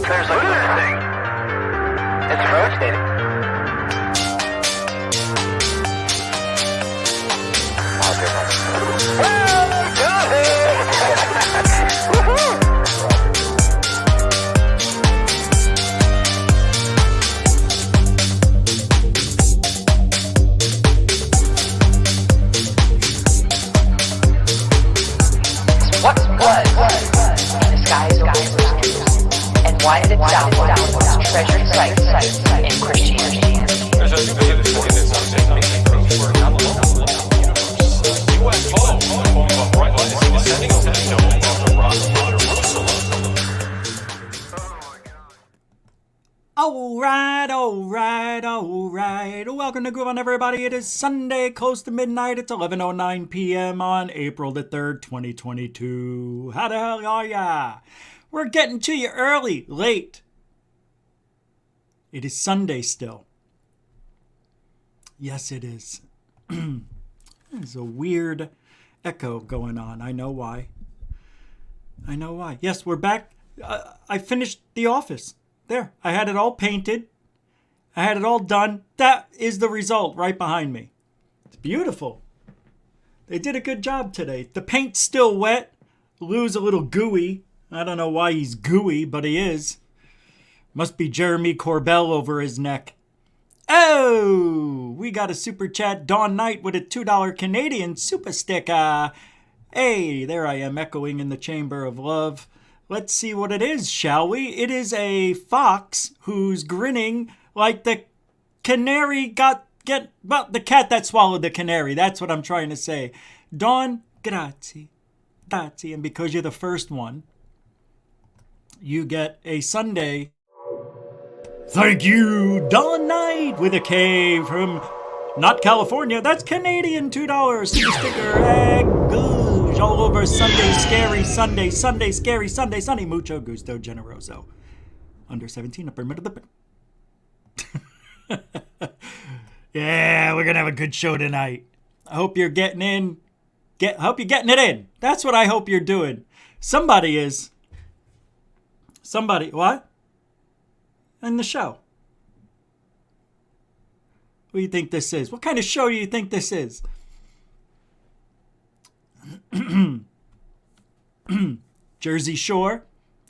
There's look at this thing. It's rotating. What was in the skies over Jerusalem, and why is it Southwest treasured sites in Christianity? All right. Welcome to Groove On, everybody. It is Sunday, close to midnight. It's 11:09 p.m. on April the 3rd, 2022. How the hell are ya? We're getting to you early, late. It is Sunday still. Yes, it is. There's a weird echo going on. I know why. Yes, we're back. I finished the office. There, I had it all painted. I had it all done. That is the result right behind me. It's beautiful. They did a good job today. The paint's still wet. Lou's a little gooey. I don't know why he's gooey, but he is. Must be Jeremy Corbell over his neck. Oh, we got a super chat. Dawn Knight with a $2 Canadian super sticker. Hey, there I am echoing in the chamber of love. Let's see what it is, shall we? It is a fox who's grinning like the canary the cat that swallowed the canary. That's what I'm trying to say. Dawn, grazie. And because you're the first one, you get a Sunday. Thank you, Dawn Knight with a K from not California. That's Canadian $2 super sticker. Egg all over Sunday, scary Sunday, scary Sunday, mucho gusto, generoso. Under 17, upper middle of the... Yeah, we're gonna have a good show tonight. I hope you're getting in. Hope you're getting it in. That's what I hope you're doing. Somebody is. Somebody, what? In the show. What do you think this is? What kind of show do you think this is? Jersey Shore?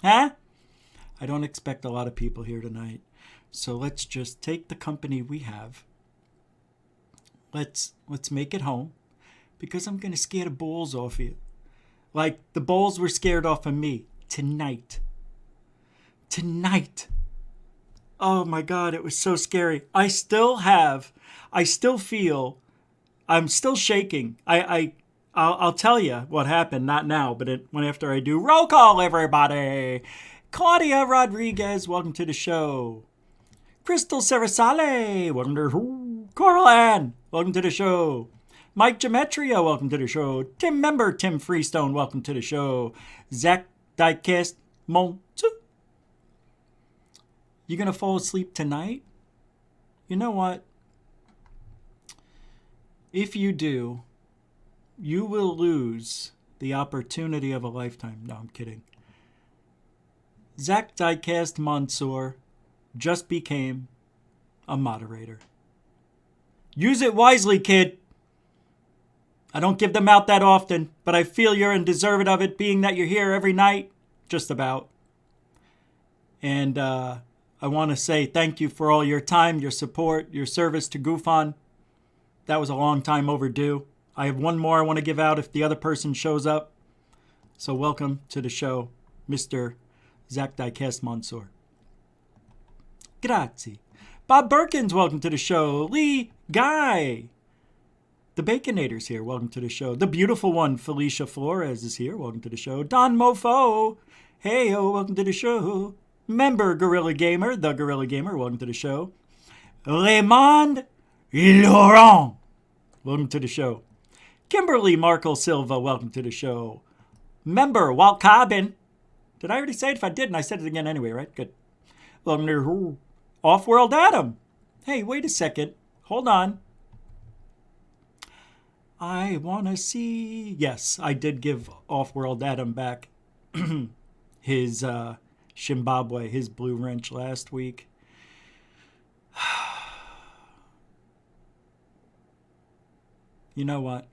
Huh? I don't expect a lot of people here tonight. So let's just take the company we have. Let's make it home. Because I'm going to scare the balls off you. Like the balls were scared off of me. Tonight. Oh my God, it was so scary. I still feel, I'm still shaking. I'll tell you what happened, not now, but when after I do. Roll call, everybody. Claudia Rodriguez, welcome to the show. Crystal Sarasale, welcome to the show. Coral Ann, welcome to the show. Mike Gemetria, welcome to the show. Tim Member, Tim Freestone, welcome to the show. Zach Diecast Montu. You gonna fall asleep tonight? You know what? If you do, you will lose the opportunity of a lifetime. No, I'm kidding. Zach Diecast Mansour just became a moderator. Use it wisely, kid. I don't give them out that often, but I feel you're undeserved of it, being that you're here every night, just about. And I want to say thank you for all your time, your support, your service to Goof On. That was a long time overdue. I have one more I want to give out if the other person shows up. So welcome to the show, Mr. Zach Diecast Mansour. Grazie. Bob Berkins, welcome to the show. Lee Guy. The Baconator's here. Welcome to the show. The beautiful one, Felicia Flores, is here. Welcome to the show. Don Mofo. Hey, welcome to the show. Member Gorilla Gamer, the Gorilla Gamer, welcome to the show. Raymond Laurent, welcome to the show. Kimberly Markle Silva, welcome to the show. Member Walt Cobbin. Did I already say it? If I didn't, I said it again anyway, right? Good. Welcome to Off-World Adam. Hey, wait a second. Hold on. I want to see... Yes, I did give Off-World Adam back his Zimbabwe, his blue wrench last week. You know what?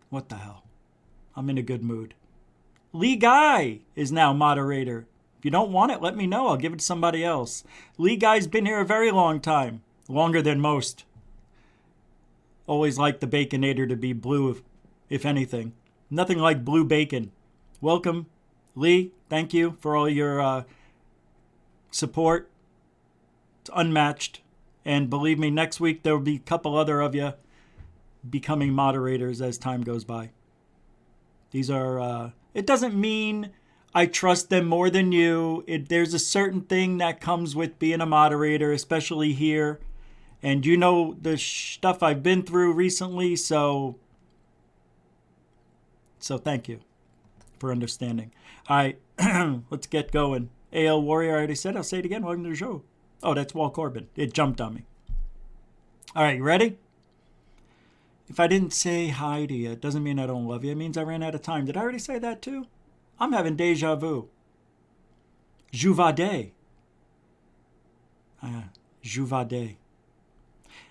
What the hell? I'm in a good mood. Lee Guy is now moderator. If you don't want it, let me know. I'll give it to somebody else. Lee Guy's been here a very long time. Longer than most. Always like the Baconator to be blue, if anything. Nothing like blue bacon. Welcome, Lee. Thank you for all your support. It's unmatched. And believe me, next week there will be a couple other of you becoming moderators as time goes by. These are, it doesn't mean I trust them more than you. There's a certain thing that comes with being a moderator, especially here. And you know the stuff I've been through recently, so thank you for understanding. All right, let's get going. AL Warrior, I already said. I'll say it again. Welcome to the show. Oh, that's Walt Corbin. It jumped on me. All right, you ready? If I didn't say hi to you, it doesn't mean I don't love you. It means I ran out of time. Did I already say that too? I'm having deja vu. Juvade. Juvade.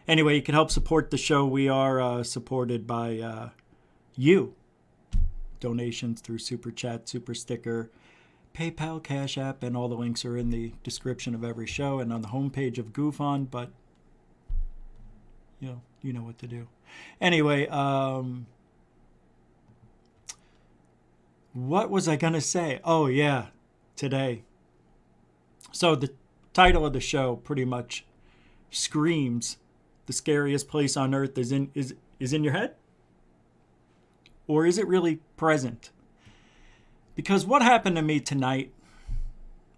Anyway, you can help support the show. We are supported by you. Donations through Super Chat, Super Sticker, PayPal, Cash App, and all the links are in the description of every show and on the homepage of GoofOn, but you know what to do. Anyway, what was I going to say? Oh, yeah, today. So the title of the show pretty much screams the scariest place on earth is in your head? Or is it really present? Because what happened to me tonight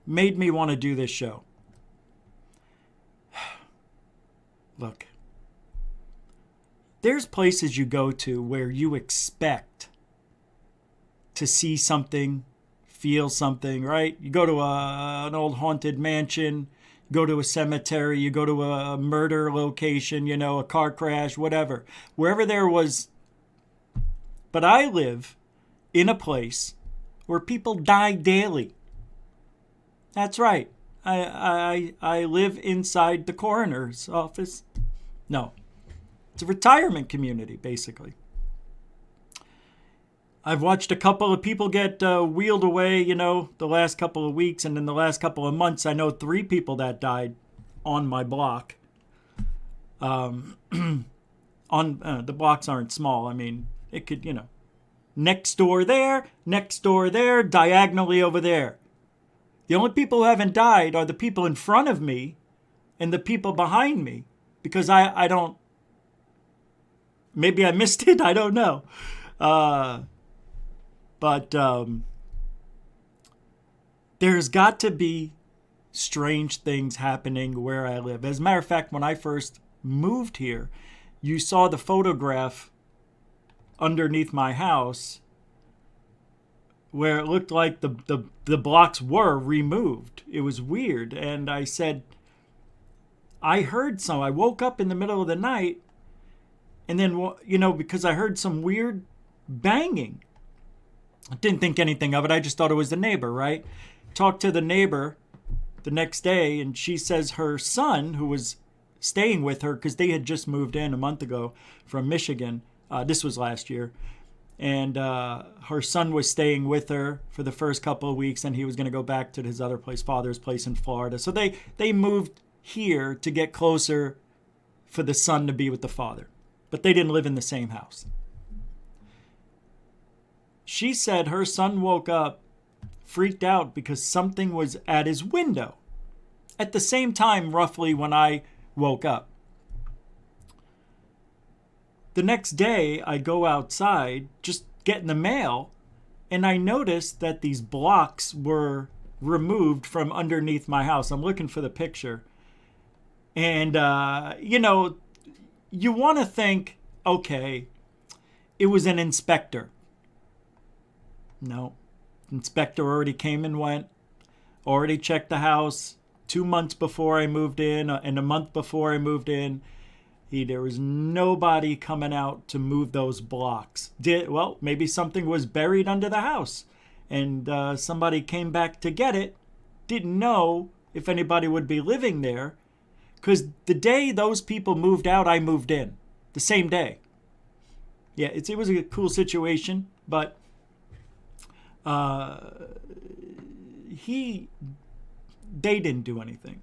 made me want to do this show. Look. There's places you go to where you expect to see something, feel something, right? You go to an old haunted mansion, you go to a cemetery, you go to a murder location, a car crash, whatever. Wherever there was. But I live in a place where people die daily. That's right. I live inside the coroner's office. No. It's a retirement community, basically. I've watched a couple of people get wheeled away, the last couple of weeks. And in the last couple of months, I know 3 people that died on my block. The blocks aren't small. I mean, it could, next door there, diagonally over there. The only people who haven't died are the people in front of me and the people behind me. Because I don't... Maybe I missed it. I don't know. But there's got to be strange things happening where I live. As a matter of fact, when I first moved here, you saw the photograph underneath my house where it looked like the blocks were removed. It was weird. And I said, I heard some. I woke up in the middle of the night. And then, because I heard some weird banging. I didn't think anything of it. I just thought it was the neighbor, right? Talked to the neighbor the next day, and she says her son, who was staying with her, because they had just moved in a month ago from Michigan. This was last year. And her son was staying with her for the first couple of weeks, and he was going to go back to his other place, father's place in Florida. So they moved here to get closer for the son to be with the father. But they didn't live in the same house. She said her son woke up, freaked out because something was at his window. At the same time, roughly, when I woke up. The next day, I go outside, just getting the mail, and I noticed that these blocks were removed from underneath my house. I'm looking for the picture. And, you want to think, okay, it was an inspector. No. Inspector already came and went, already checked the house 2 months before I moved in, and a month before I moved in. There was nobody coming out to move those blocks. Maybe something was buried under the house. and somebody came back to get it, didn't know if anybody would be living there, because the day those people moved out, I moved in. The same day. Yeah, it was a cool situation, but they didn't do anything.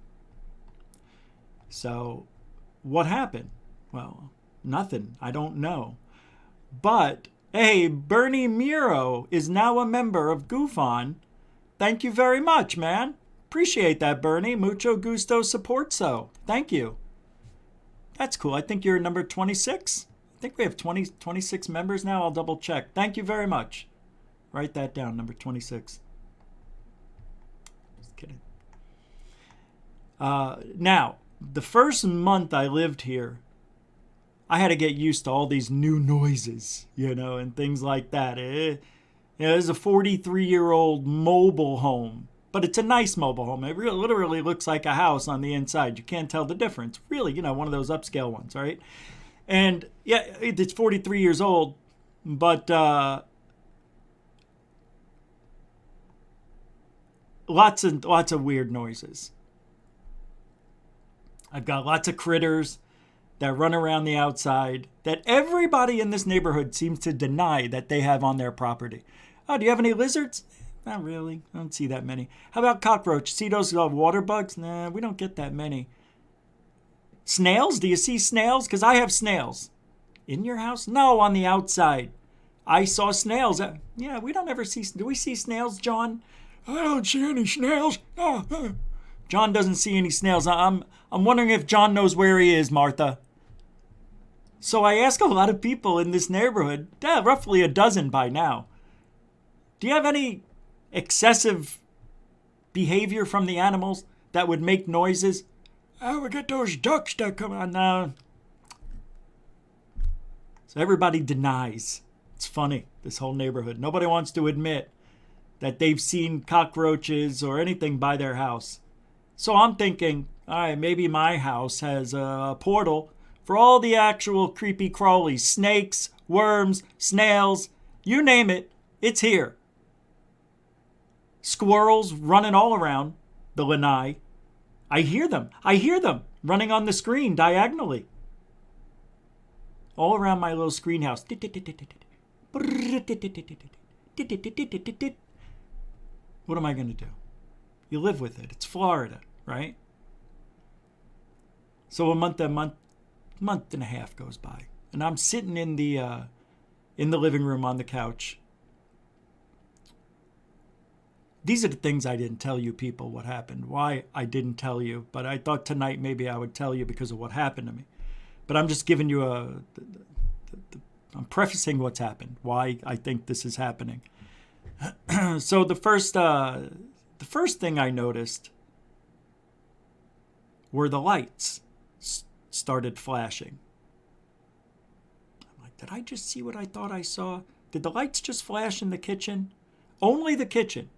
So what happened? Well, nothing. I don't know. But, hey, Bernie Muro is now a member of GoofOn. Thank you very much, man. Appreciate that, Bernie. Mucho gusto supporto. Thank you. That's cool. I think you're number 26. I think we have 26 members now. I'll double check. Thank you very much. Write that down, number 26. Just kidding. Now, the first month I lived here, I had to get used to all these new noises, and things like that. It is a 43-year-old mobile home, but it's a nice mobile home. It literally looks like a house on the inside. You can't tell the difference. Really, one of those upscale ones, right? And yeah, it's 43 years old, but lots of weird noises. I've got lots of critters that run around the outside that everybody in this neighborhood seems to deny that they have on their property. Oh, do you have any lizards? Not really. I don't see that many. How about cockroach? See those water bugs? Nah, we don't get that many. Snails? Do you see snails? Because I have snails. In your house? No, on the outside. I saw snails. Yeah, we don't ever see... Do we see snails, John? I don't see any snails. John doesn't see any snails. I'm wondering if John knows where he is, Martha. So I ask a lot of people in this neighborhood, roughly a dozen by now, do you have any excessive behavior from the animals that would make noises? Oh, we get those ducks that come on now. So everybody denies. It's funny, this whole neighborhood. Nobody wants to admit that they've seen cockroaches or anything by their house. So I'm thinking, all right, maybe my house has a portal for all the actual creepy crawlies, snakes, worms, snails, you name it, it's here. Squirrels running all around the lanai. I hear them running on the screen diagonally. All around my little screen house. What am I going to do? You live with it. It's Florida, right? So a month and a half goes by, and I'm sitting in the living room on the couch. These are the things I didn't tell you people what happened, why I didn't tell you, but I thought tonight maybe I would tell you because of what happened to me. But I'm just giving you I'm prefacing what's happened, why I think this is happening. So the first thing I noticed were the lights started flashing. I'm like, did I just see what I thought I saw? Did the lights just flash in the kitchen? Only the kitchen.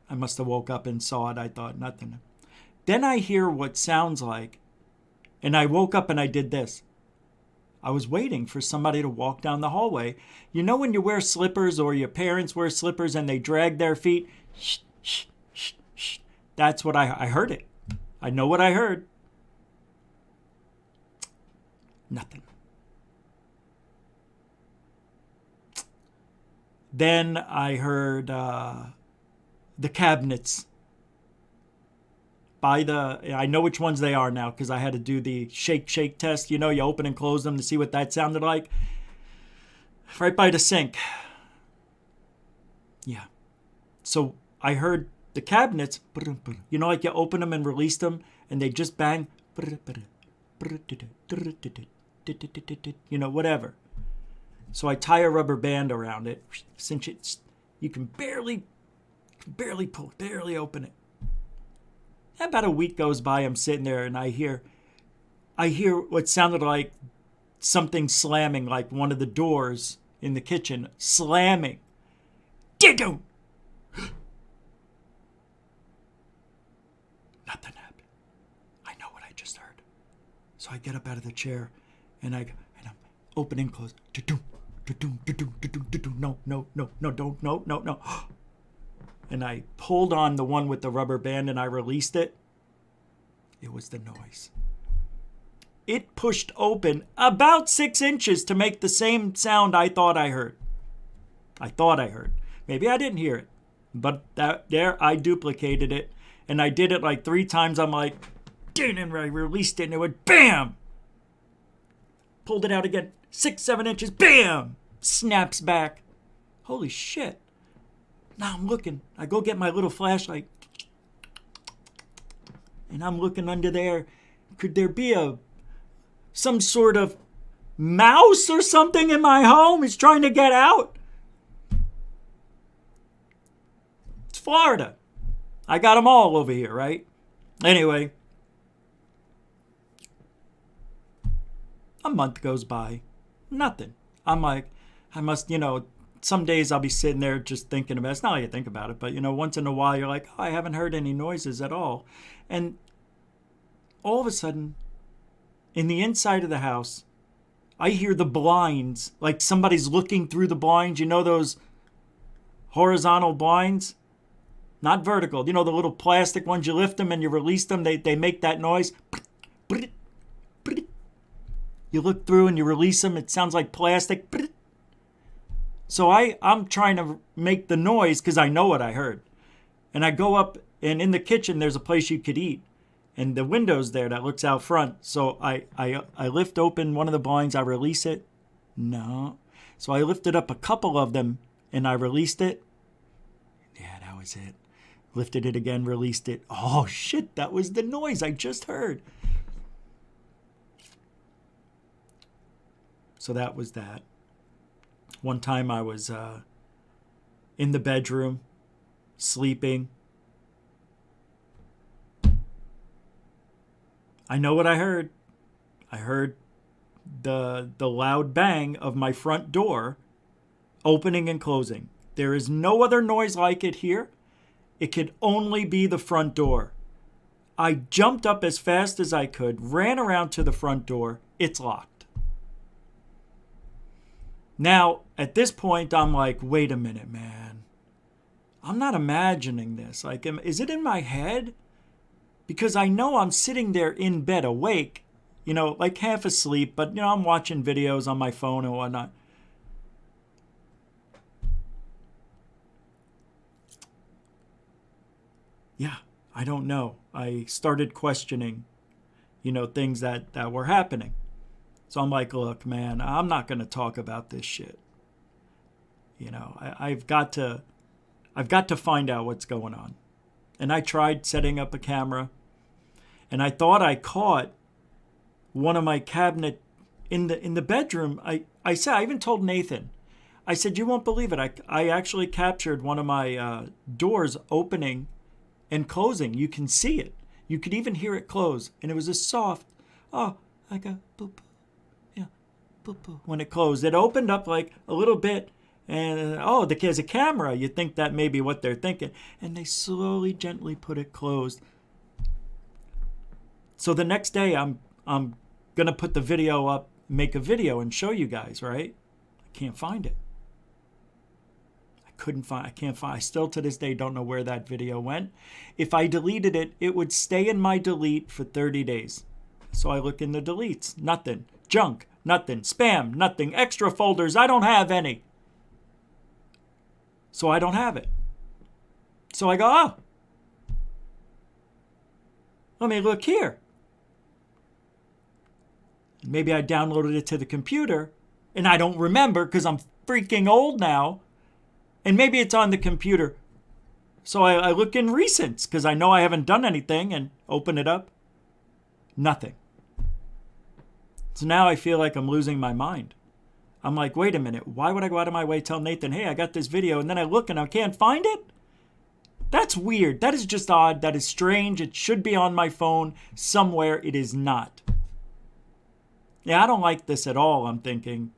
I must have woke up and saw it. I thought nothing. Then I hear what sounds like, and I woke up and I did this. I was waiting for somebody to walk down the hallway. You know when you wear slippers or your parents wear slippers and they drag their feet? Shh, shh, shh, shh. That's what I heard it. I know what I heard. Nothing. Then I heard the cabinets. I know which ones they are now because I had to do the shake test. You open and close them to see what that sounded like. Right by the sink. Yeah. So I heard the cabinets, like you open them and release them and they just bang. Whatever. So I tie a rubber band around it, cinch it. You can barely pull, barely open it. About a week goes by, I'm sitting there and I hear what sounded like something slamming, like one of the doors in the kitchen slamming. Nothing happened. I know what I just heard. So I get up out of the chair and I'm open and close. No, no, no, no, don't, no, no, no. And I pulled on the one with the rubber band and I released it. It was the noise. It pushed open about 6 inches to make the same sound I thought I heard. Maybe I didn't hear it. But there I duplicated it. And I did it like 3 times. I'm like, and I released it and it went BAM! Pulled it out again. 6, 7 inches. BAM! Snaps back. Holy shit. Now I'm looking. I go get my little flashlight. And I'm looking under there. Could there be some sort of mouse or something in my home? It's trying to get out. It's Florida. I got them all over here, right? Anyway. A month goes by. Nothing. I'm like, I must, some days I'll be sitting there just thinking about it. It's not like you think about it, but, once in a while you're like, oh, I haven't heard any noises at all. And all of a sudden, in the inside of the house, I hear the blinds, like somebody's looking through the blinds. You know those horizontal blinds? Not vertical. The little plastic ones, you lift them and you release them. They make that noise. You look through and you release them. It sounds like plastic. So I'm trying to make the noise because I know what I heard. And I go up, and in the kitchen, there's a place you could eat. And the window's there that looks out front. So I lift open one of the blinds. I release it. No. So I lifted up a couple of them, and I released it. Yeah, that was it. Lifted it again, released it. Oh, shit, that was the noise I just heard. So that was that. One time I was in the bedroom, sleeping. I know what I heard. I heard the loud bang of my front door opening and closing. There is no other noise like it here. It could only be the front door. I jumped up as fast as I could, ran around to the front door. It's locked. Now, at this point, I'm like, wait a minute, man. I'm not imagining this. Like, is it in my head? Because I know I'm sitting there in bed awake, like half asleep, but, I'm watching videos on my phone and whatnot. Yeah, I don't know. I started questioning, things that were happening. So I'm like, look, man, I'm not going to talk about this shit. I've got to find out what's going on. And I tried setting up a camera. And I thought I caught one of my cabinet in the bedroom. I said, I even told Nathan. I said, you won't believe it. I actually captured one of my doors opening and closing. You can see it. You could even hear it close. And it was a soft, like a boop. When it closed, it opened up like a little bit, and there's a camera. You think that may be what they're thinking, and they slowly, gently put it closed. So the next day, I'm gonna put the video up, make a video, and show you guys. Right? I can't find it. I can't find. I still to this day don't know where that video went. If I deleted it, it would stay in my delete for 30 days. So I look in the deletes. Nothing. Junk. Nothing. Spam. Nothing. Extra folders. I don't have any. So I don't have it. So I go, let me look here. Maybe I downloaded it to the computer and I don't remember because I'm freaking old now. And maybe it's on the computer. So I look in recents because I know I haven't done anything and open it up. Nothing. So now I feel like I'm losing my mind. I'm like, wait a minute. Why would I go out of my way to tell Nathan, hey, I got this video, and then I look and I can't find it? That's weird. That is just odd. That is strange. It should be on my phone somewhere. It is not. Yeah, I don't like this at all, I'm thinking.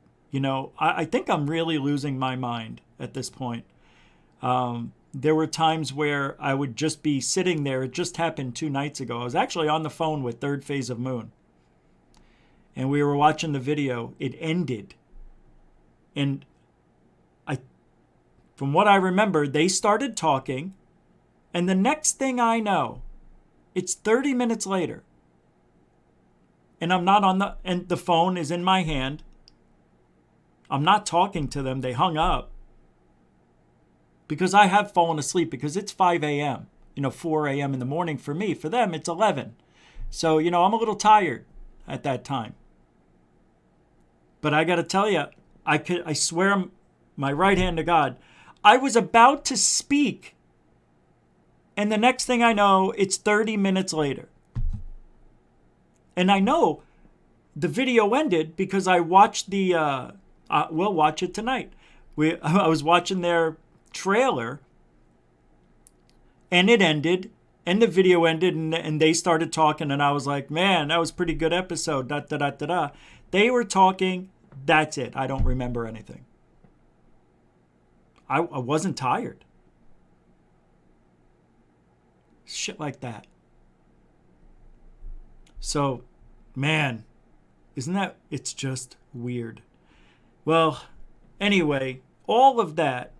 I think I'm really losing my mind at this point. There were times where I would just be sitting there. It just happened 2 nights ago. I was actually on the phone with Third Phase of Moon. And we were watching the video. It ended. And from what I remember, they started talking, and the next thing I know, it's 30 minutes later, and I'm not and the phone is in my hand. I'm not talking to them. They hung up because I have fallen asleep because it's 5 a.m., 4 a.m. in the morning for me. For them, it's 11. So, I'm a little tired at that time. But I got to tell you, I swear my right hand to God, I was about to speak, and the next thing I know, it's 30 minutes later. And I know the video ended because I watched we'll watch it tonight. I was watching their trailer, and it ended, and the video ended, and they started talking, and I was like, man, that was a pretty good episode, da da da da da. They were talking, that's it. I don't remember anything. I wasn't tired. Shit like that. So, man, it's just weird. Well, anyway, all of that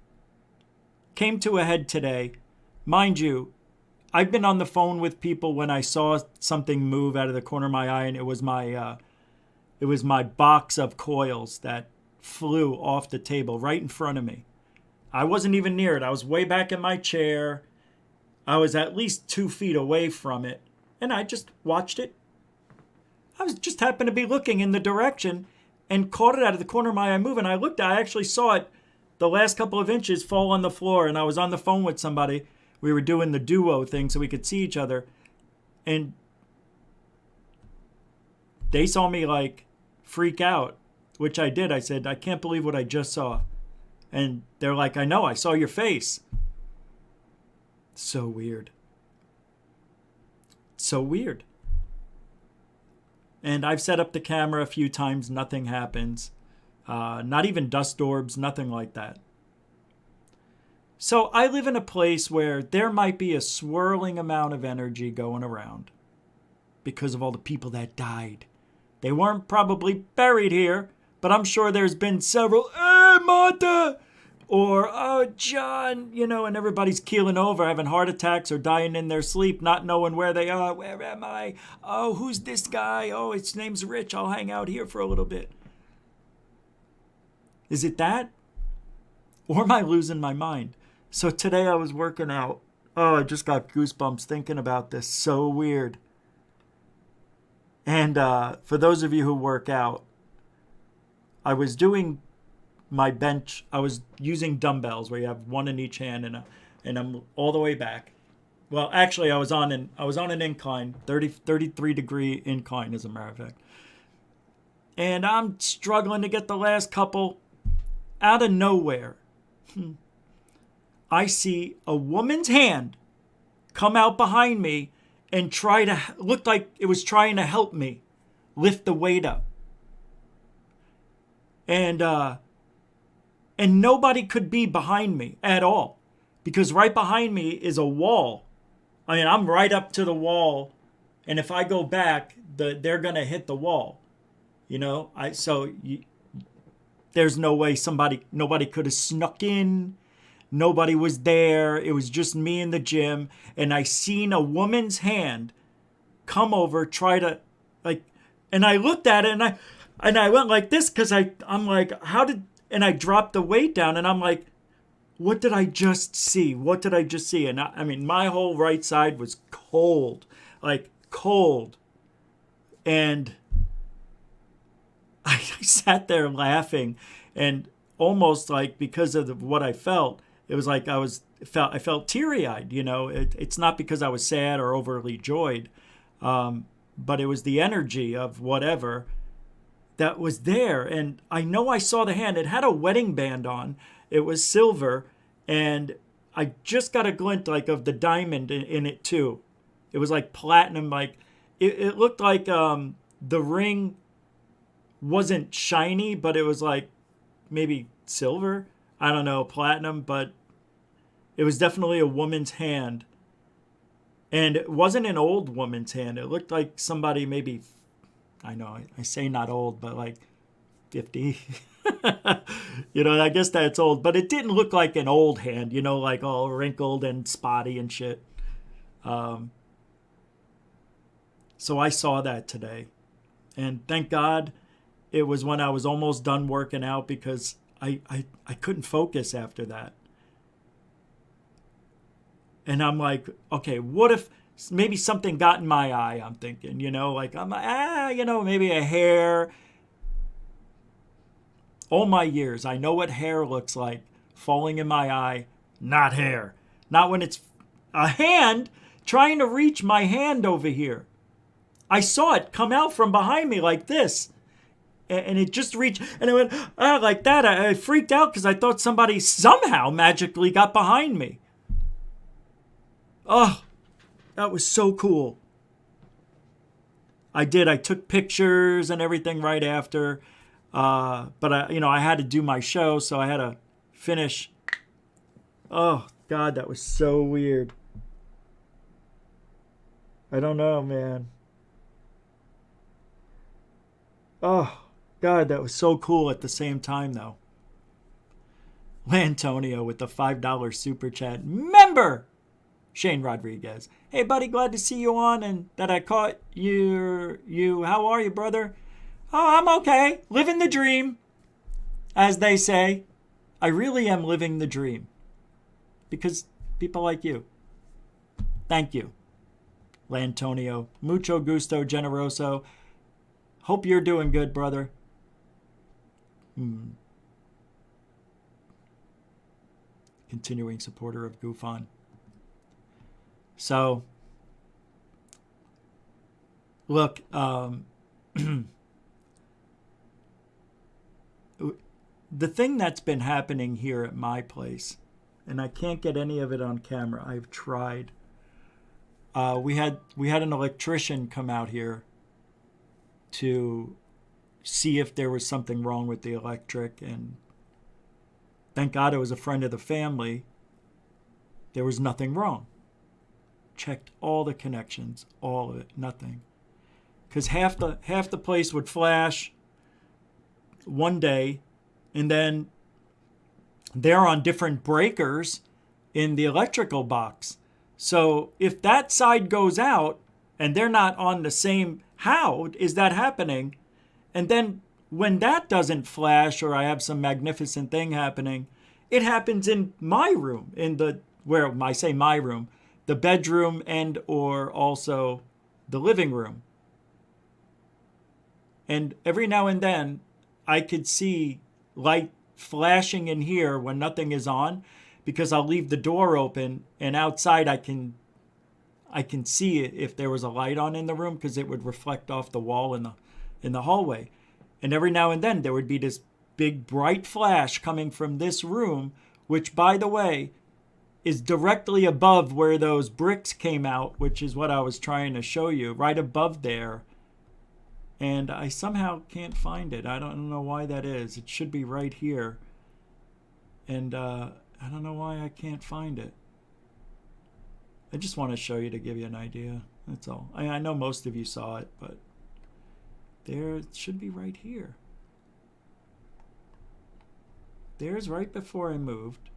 came to a head today. Mind you, I've been on the phone with people when I saw something move out of the corner of my eye, and it was my box of coils that flew off the table right in front of me. I wasn't even near it. I was way back in my chair. I was at least 2 feet away from it, and I just watched it. I was just happened to be looking in the direction and caught it out of the corner of my eye move, and I actually saw it the last couple of inches fall on the floor, and I was on the phone with somebody. We were doing the duo thing so we could see each other, and they saw me freak out, which I did. I said, I can't believe what I just saw. And they're like, I know, I saw your face. So weird. So weird. And I've set up the camera a few times, nothing happens. Not even dust orbs, nothing like that. So I live in a place where there might be a swirling amount of energy going around because of all the people that died. They weren't probably buried here, but I'm sure there's been several, hey, Martha, or, oh, John, and everybody's keeling over, having heart attacks or dying in their sleep, not knowing where they are. Where am I? Oh, who's this guy? Oh, his name's Rich. I'll hang out here for a little bit. Is it that? Or am I losing my mind? So today I was working out. Oh, I just got goosebumps thinking about this. So weird. And for those of you who work out, I was doing my bench. I was using dumbbells where you have one in each hand, and I'm all the way back. Well, actually, I was on an incline, 33-degree incline, as a matter of fact. And I'm struggling to get the last couple. Out of nowhere, I see a woman's hand come out behind me and looked like it was trying to help me lift the weight up. And nobody could be behind me at all, because right behind me is a wall. I mean, I'm right up to the wall, and if I go back, they're gonna hit the wall. There's no way nobody could have snuck in. Nobody was there. It was just me in the gym, and I seen a woman's hand come over, try to and I looked at it, and I went like this because I'm like, and I dropped the weight down, and I'm like, what did I just see? What did I just see? And I mean, my whole right side was cold, cold. And I sat there laughing, and almost because of what I felt, it was like I felt teary-eyed. It's not because I was sad or overly joyed, but it was the energy of whatever that was there. And I know I saw the hand. It had a wedding band on. It was silver, and I just got a glint of the diamond in it too. It was like platinum. It looked like the ring wasn't shiny, but it was maybe silver. I don't know, platinum, but it was definitely a woman's hand. And it wasn't an old woman's hand. It looked like somebody maybe, I know, I say not old, but 50. I guess that's old, but it didn't look like an old hand, like all wrinkled and spotty and shit. So I saw that today. And thank God it was when I was almost done working out, because I couldn't focus after that. And I'm like, okay, what if maybe something got in my eye? I'm thinking, like, I'm like, maybe a hair. All my years, I know what hair looks like falling in my eye. Not hair. Not when it's a hand trying to reach my hand over here. I saw it come out from behind me like this. And it just reached, and it went, like that. I freaked out because I thought somebody somehow magically got behind me. Oh, that was so cool. I took pictures and everything right after. But I had to do my show, so I had to finish. Oh, God, that was so weird. I don't know, man. Oh, God, that was so cool at the same time, though. Lantonio with the $5 super chat. Member! Shane Rodriguez. Hey, buddy, glad to see you on and that I caught you. How are you, brother? Oh, I'm okay. Living the dream, as they say. I really am living the dream. Because people like you. Thank you, Lantonio. Mucho gusto, generoso. Hope you're doing good, brother. Continuing supporter of Goof On. So, look, the thing that's been happening here at my place, and I can't get any of it on camera. I've tried. We had an electrician come out here to see if there was something wrong with the electric, and thank God it was a friend of the family. There was nothing wrong. Checked all the connections, all of it, nothing. Because half the place would flash one day, and then they're on different breakers in the electrical box. So if that side goes out and they're not on the same, how is that happening? And then when that doesn't flash, or I have some magnificent thing happening, it happens in my room, where I say my room, the bedroom and or also the living room. And every now and then I could see light flashing in here when nothing is on, because I'll leave the door open, and outside I can see it if there was a light on in the room, because it would reflect off the wall in the hallway. And every now and then there would be this big bright flash coming from this room, which, by the way, is directly above where those bricks came out, which is what I was trying to show you, right above there. And I somehow can't find it. I don't know why that is. It should be right here. And I don't know why I can't find it. I just want to show you to give you an idea. That's all. I know most of you saw it, but there, it should be right here. There's right before I moved.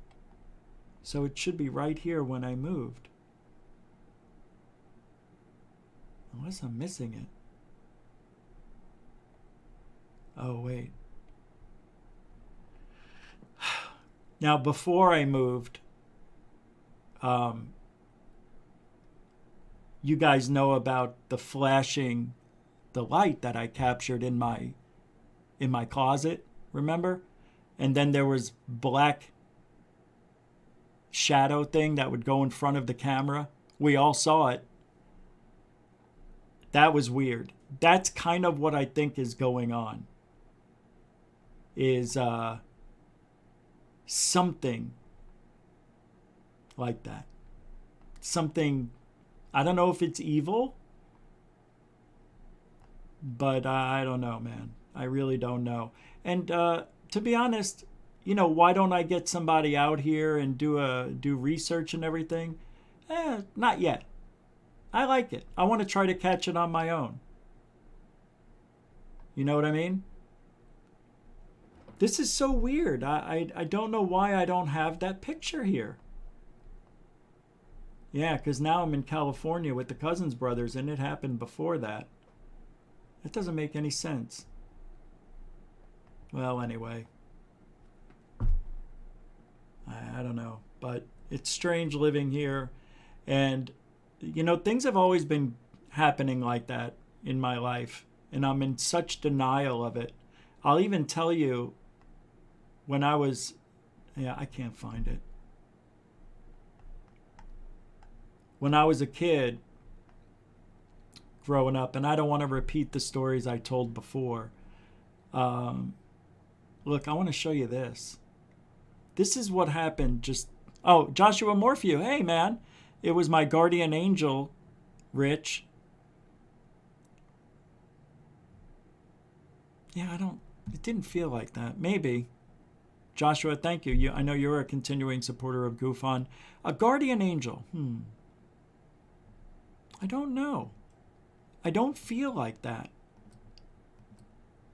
So it should be right here when I moved. Unless I'm missing it. Oh, wait. Now, before I moved, you guys know about the flashing, the light that I captured in my closet, remember? And then there was black shadow thing that would go in front of the camera. We all saw it. That was weird. That's kind of what I think is going on. Is something like that. Something, I don't know if it's evil, but I don't know, man. I really don't know. And to be honest, why don't I get somebody out here and do research and everything? Not yet. I like it. I want to try to catch it on my own. You know what I mean? This is so weird. I don't know why I don't have that picture here. Yeah, because now I'm in California with the Cousins brothers, and it happened before that. That doesn't make any sense. Well, anyway. I don't know. But it's strange living here. And, you know, things have always been happening like that in my life. And I'm in such denial of it. I'll even tell you, when I was... Yeah, I can't find it. When I was a kid, growing up, and I don't want to repeat the stories I told before. Look, I want to show you this. This is what happened just... Oh, Joshua Morphew. Hey, man. It was my guardian angel, Rich. Yeah, it didn't feel like that. Maybe. Joshua, thank you. I know you're a continuing supporter of Goof On. A guardian angel. I don't know. I don't feel like that.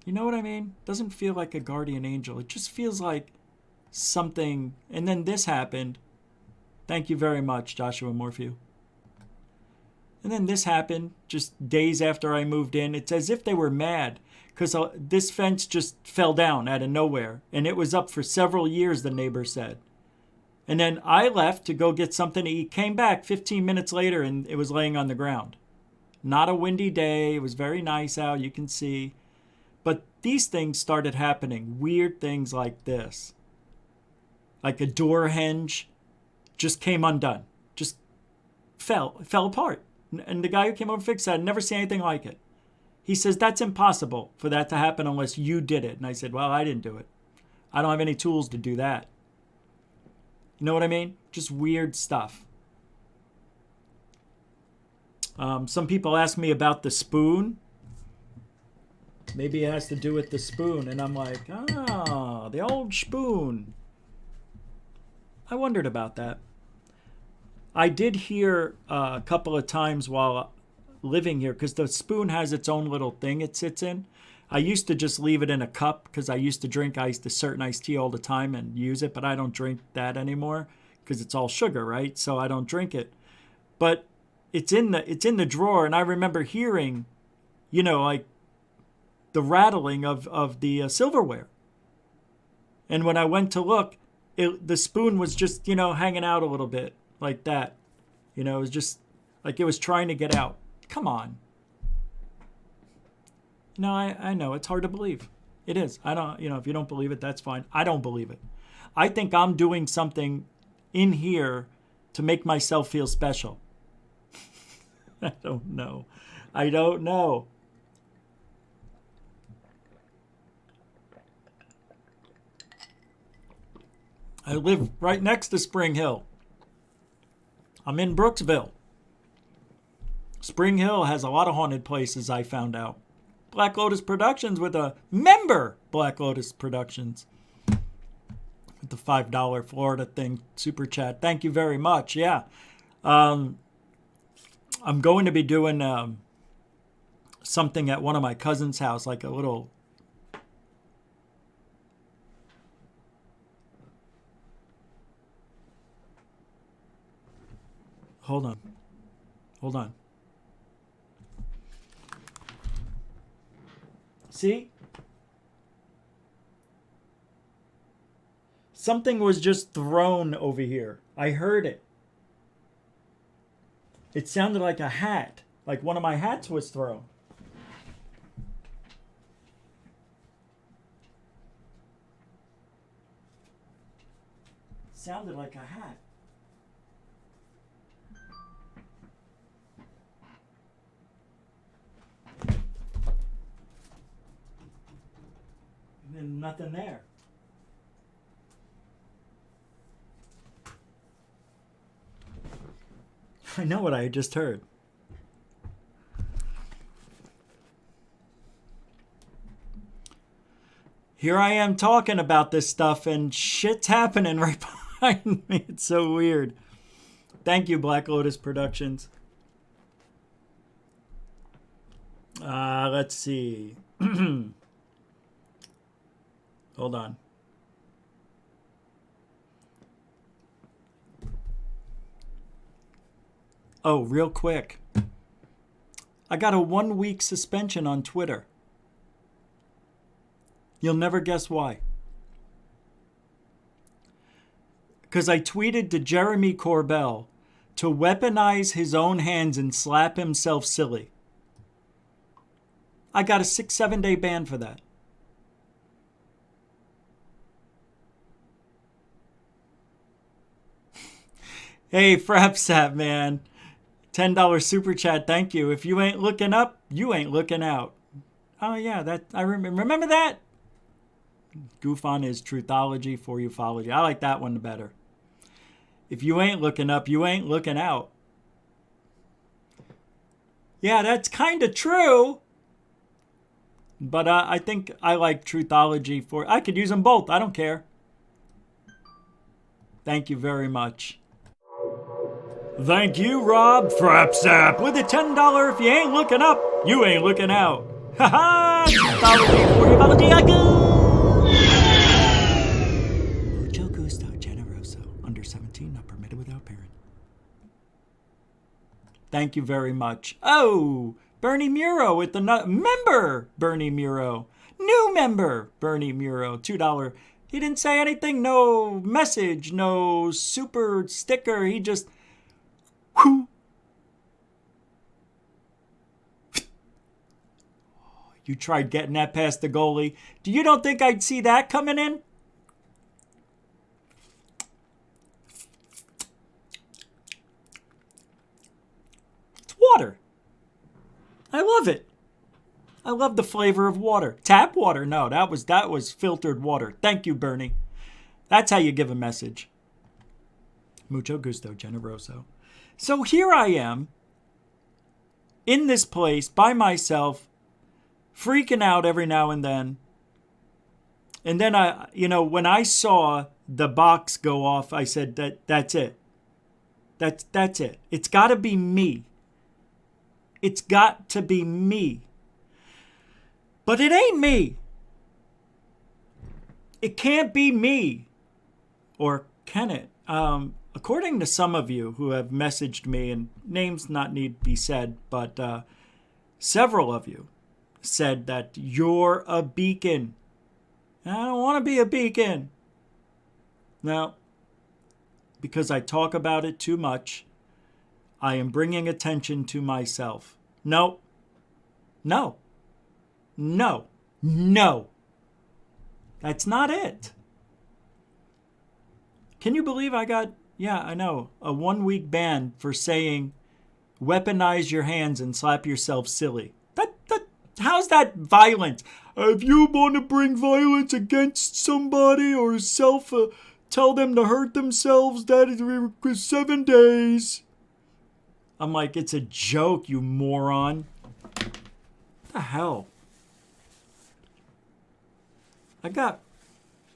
You know what I mean? Doesn't feel like a guardian angel. It just feels like something. And then this happened. Thank you very much, Joshua Morphew. And then this happened just days after I moved in. It's as if they were mad because this fence just fell down out of nowhere. And it was up for several years, the neighbor said. And then I left to go get something to eat. Came back 15 minutes later and it was laying on the ground. Not a windy day. It was very nice out. You can see. But these things started happening. Weird things like this. Like a door hinge just came undone. Just fell apart. And the guy who came over and fixed that, I'd never seen anything like it. He says, that's impossible for that to happen unless you did it. And I said, well, I didn't do it. I don't have any tools to do that. You know what I mean? Just weird stuff. Some people ask me about the spoon. Maybe it has to do with the spoon. And I'm like, the old spoon. I wondered about that. I did hear a couple of times while living here, because the spoon has its own little thing it sits in. I used to just leave it in a cup because I used to drink a certain iced tea all the time and use it, but I don't drink that anymore because it's all sugar, right? So I don't drink it. But it's in the drawer, and I remember hearing, like the rattling of the silverware. And when I went to look, the spoon was just, hanging out a little bit like that. It was just like it was trying to get out. Come on. No, I know. It's hard to believe. It is. I don't, if you don't believe it, that's fine. I don't believe it. I think I'm doing something in here to make myself feel special. I don't know. I live right next to Spring Hill. I'm in Brooksville. Spring Hill has a lot of haunted places, I found out. Black Lotus Productions with a member. Black Lotus Productions. With the $5 Florida thing. Super chat. Thank you very much. Yeah. I'm going to be doing something at one of my cousin's house. Like a little... Hold on. See? Something was just thrown over here. I heard it. It sounded like a hat. Like one of my hats was thrown. It sounded like a hat. And nothing there. I know what I just heard. Here I am talking about this stuff and shit's happening right behind me. It's so weird. Thank you, Black Lotus Productions. Let's see. Hold on. Oh, real quick. I got a 1-week suspension on Twitter. You'll never guess why. Because I tweeted to Jeremy Corbell to weaponize his own hands and slap himself silly. I got a 6-7 day ban for that. Hey, Frapsap, man. $10 super chat, thank you. If you ain't looking up, you ain't looking out. Oh, yeah, that I remember that? Goof on his truthology for ufology. I like that one better. If you ain't looking up, you ain't looking out. Yeah, that's kind of true. But I think I like truthology for... I could use them both. I don't care. Thank you very much. Thank you, Rob Frapsap, with a $10 if you ain't looking up, you ain't looking out. Ha ha! Truthology for ufology. Mucho gusto, generoso. Under 17, not permitted without parent. Thank you very much. Oh, Bernie Muro with the member, Bernie Muro. New member, Bernie Muro. $2. He didn't say anything. No message. No super sticker. He just... Whoo. You tried getting that past the goalie. Do you don't think I'd see that coming in? It's water. I love it. I love the flavor of water. Tap water? No, that was filtered water. Thank you, Bernie. That's how you give a message. Mucho gusto, generoso. So here I am, in this place, by myself, freaking out every now and then. And then when I saw the box go off, I said, that's it. That's it. It's got to be me. It's got to be me. But it ain't me. It can't be me. Or can it? According to some of you who have messaged me, and names not need be said, but several of you said that you're a beacon. I don't want to be a beacon. No, because I talk about it too much, I am bringing attention to myself. No. That's not it. Can you believe I got... Yeah, I know. A 1-week ban for saying, weaponize your hands and slap yourself silly. How's that violent? If you want to bring violence against somebody or tell them to hurt themselves, that is 7 days. I'm like, it's a joke, you moron. What the hell?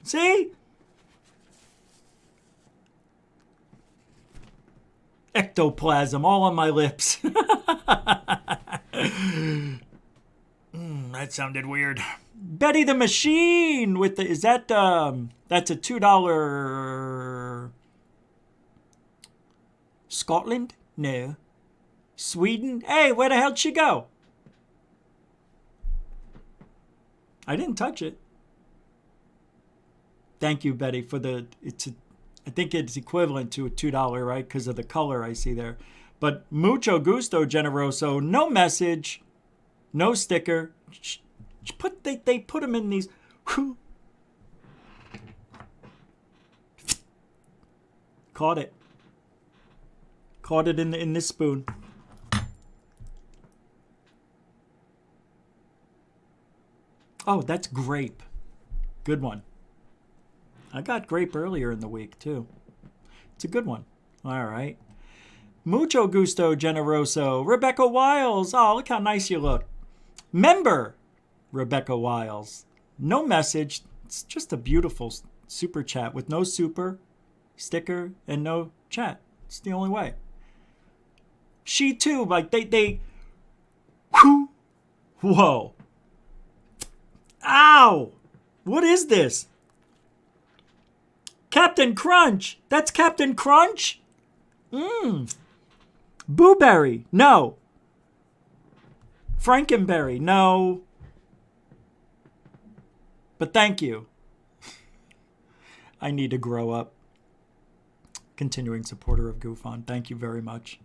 See? Ectoplasm all on my lips. That sounded weird. Betty the Machine with the... Is that... that's a $2... Scotland? No. Sweden? Hey, where the hell'd she go? I didn't touch it. Thank you, Betty, for the... I think it's equivalent to a $2, right? Because of the color I see there. But mucho gusto, generoso. No message. No sticker. They put them in these... Caught it. Caught it in this spoon. Oh, that's grape. Good one. I got grape earlier in the week, too. It's a good one. All right. Mucho gusto, generoso. Rebecca Wiles. Oh, look how nice you look. Member, Rebecca Wiles. No message. It's just a beautiful super chat with no super sticker and no chat. It's the only way. She, too, like, they... Whoa. Ow! What is this? Captain Crunch! That's Captain Crunch? Booberry, no. Frankenberry, no. But thank you. I need to grow up. Continuing supporter of GoofOn. Thank you very much.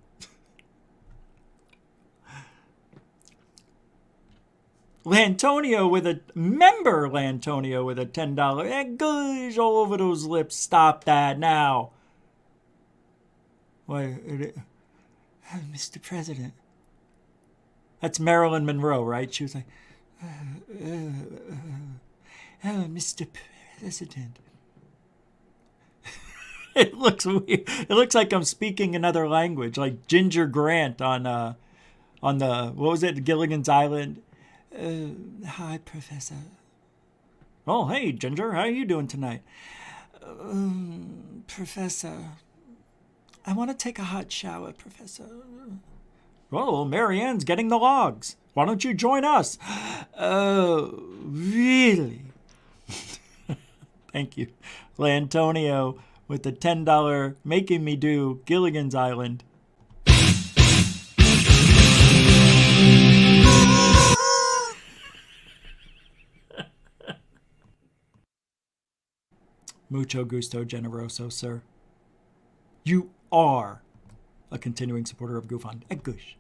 Lantonio with a member. Lantonio with a $10. And gosh, all over those lips. Stop that now. Why, Mr. President. That's Marilyn Monroe, right? She was like, Mr. President. It looks weird. It looks like I'm speaking another language, like Ginger Grant on the what was it, Gilligan's Island. Hi, Professor. Oh, hey, Ginger. How are you doing tonight? Professor, I want to take a hot shower, Professor. Oh, Marianne's getting the logs. Why don't you join us? Oh, really? Thank you. Lantonio with the $10 making me do Gilligan's Island. Mucho gusto, generoso, sir. You are a continuing supporter of GoofOn. Gush.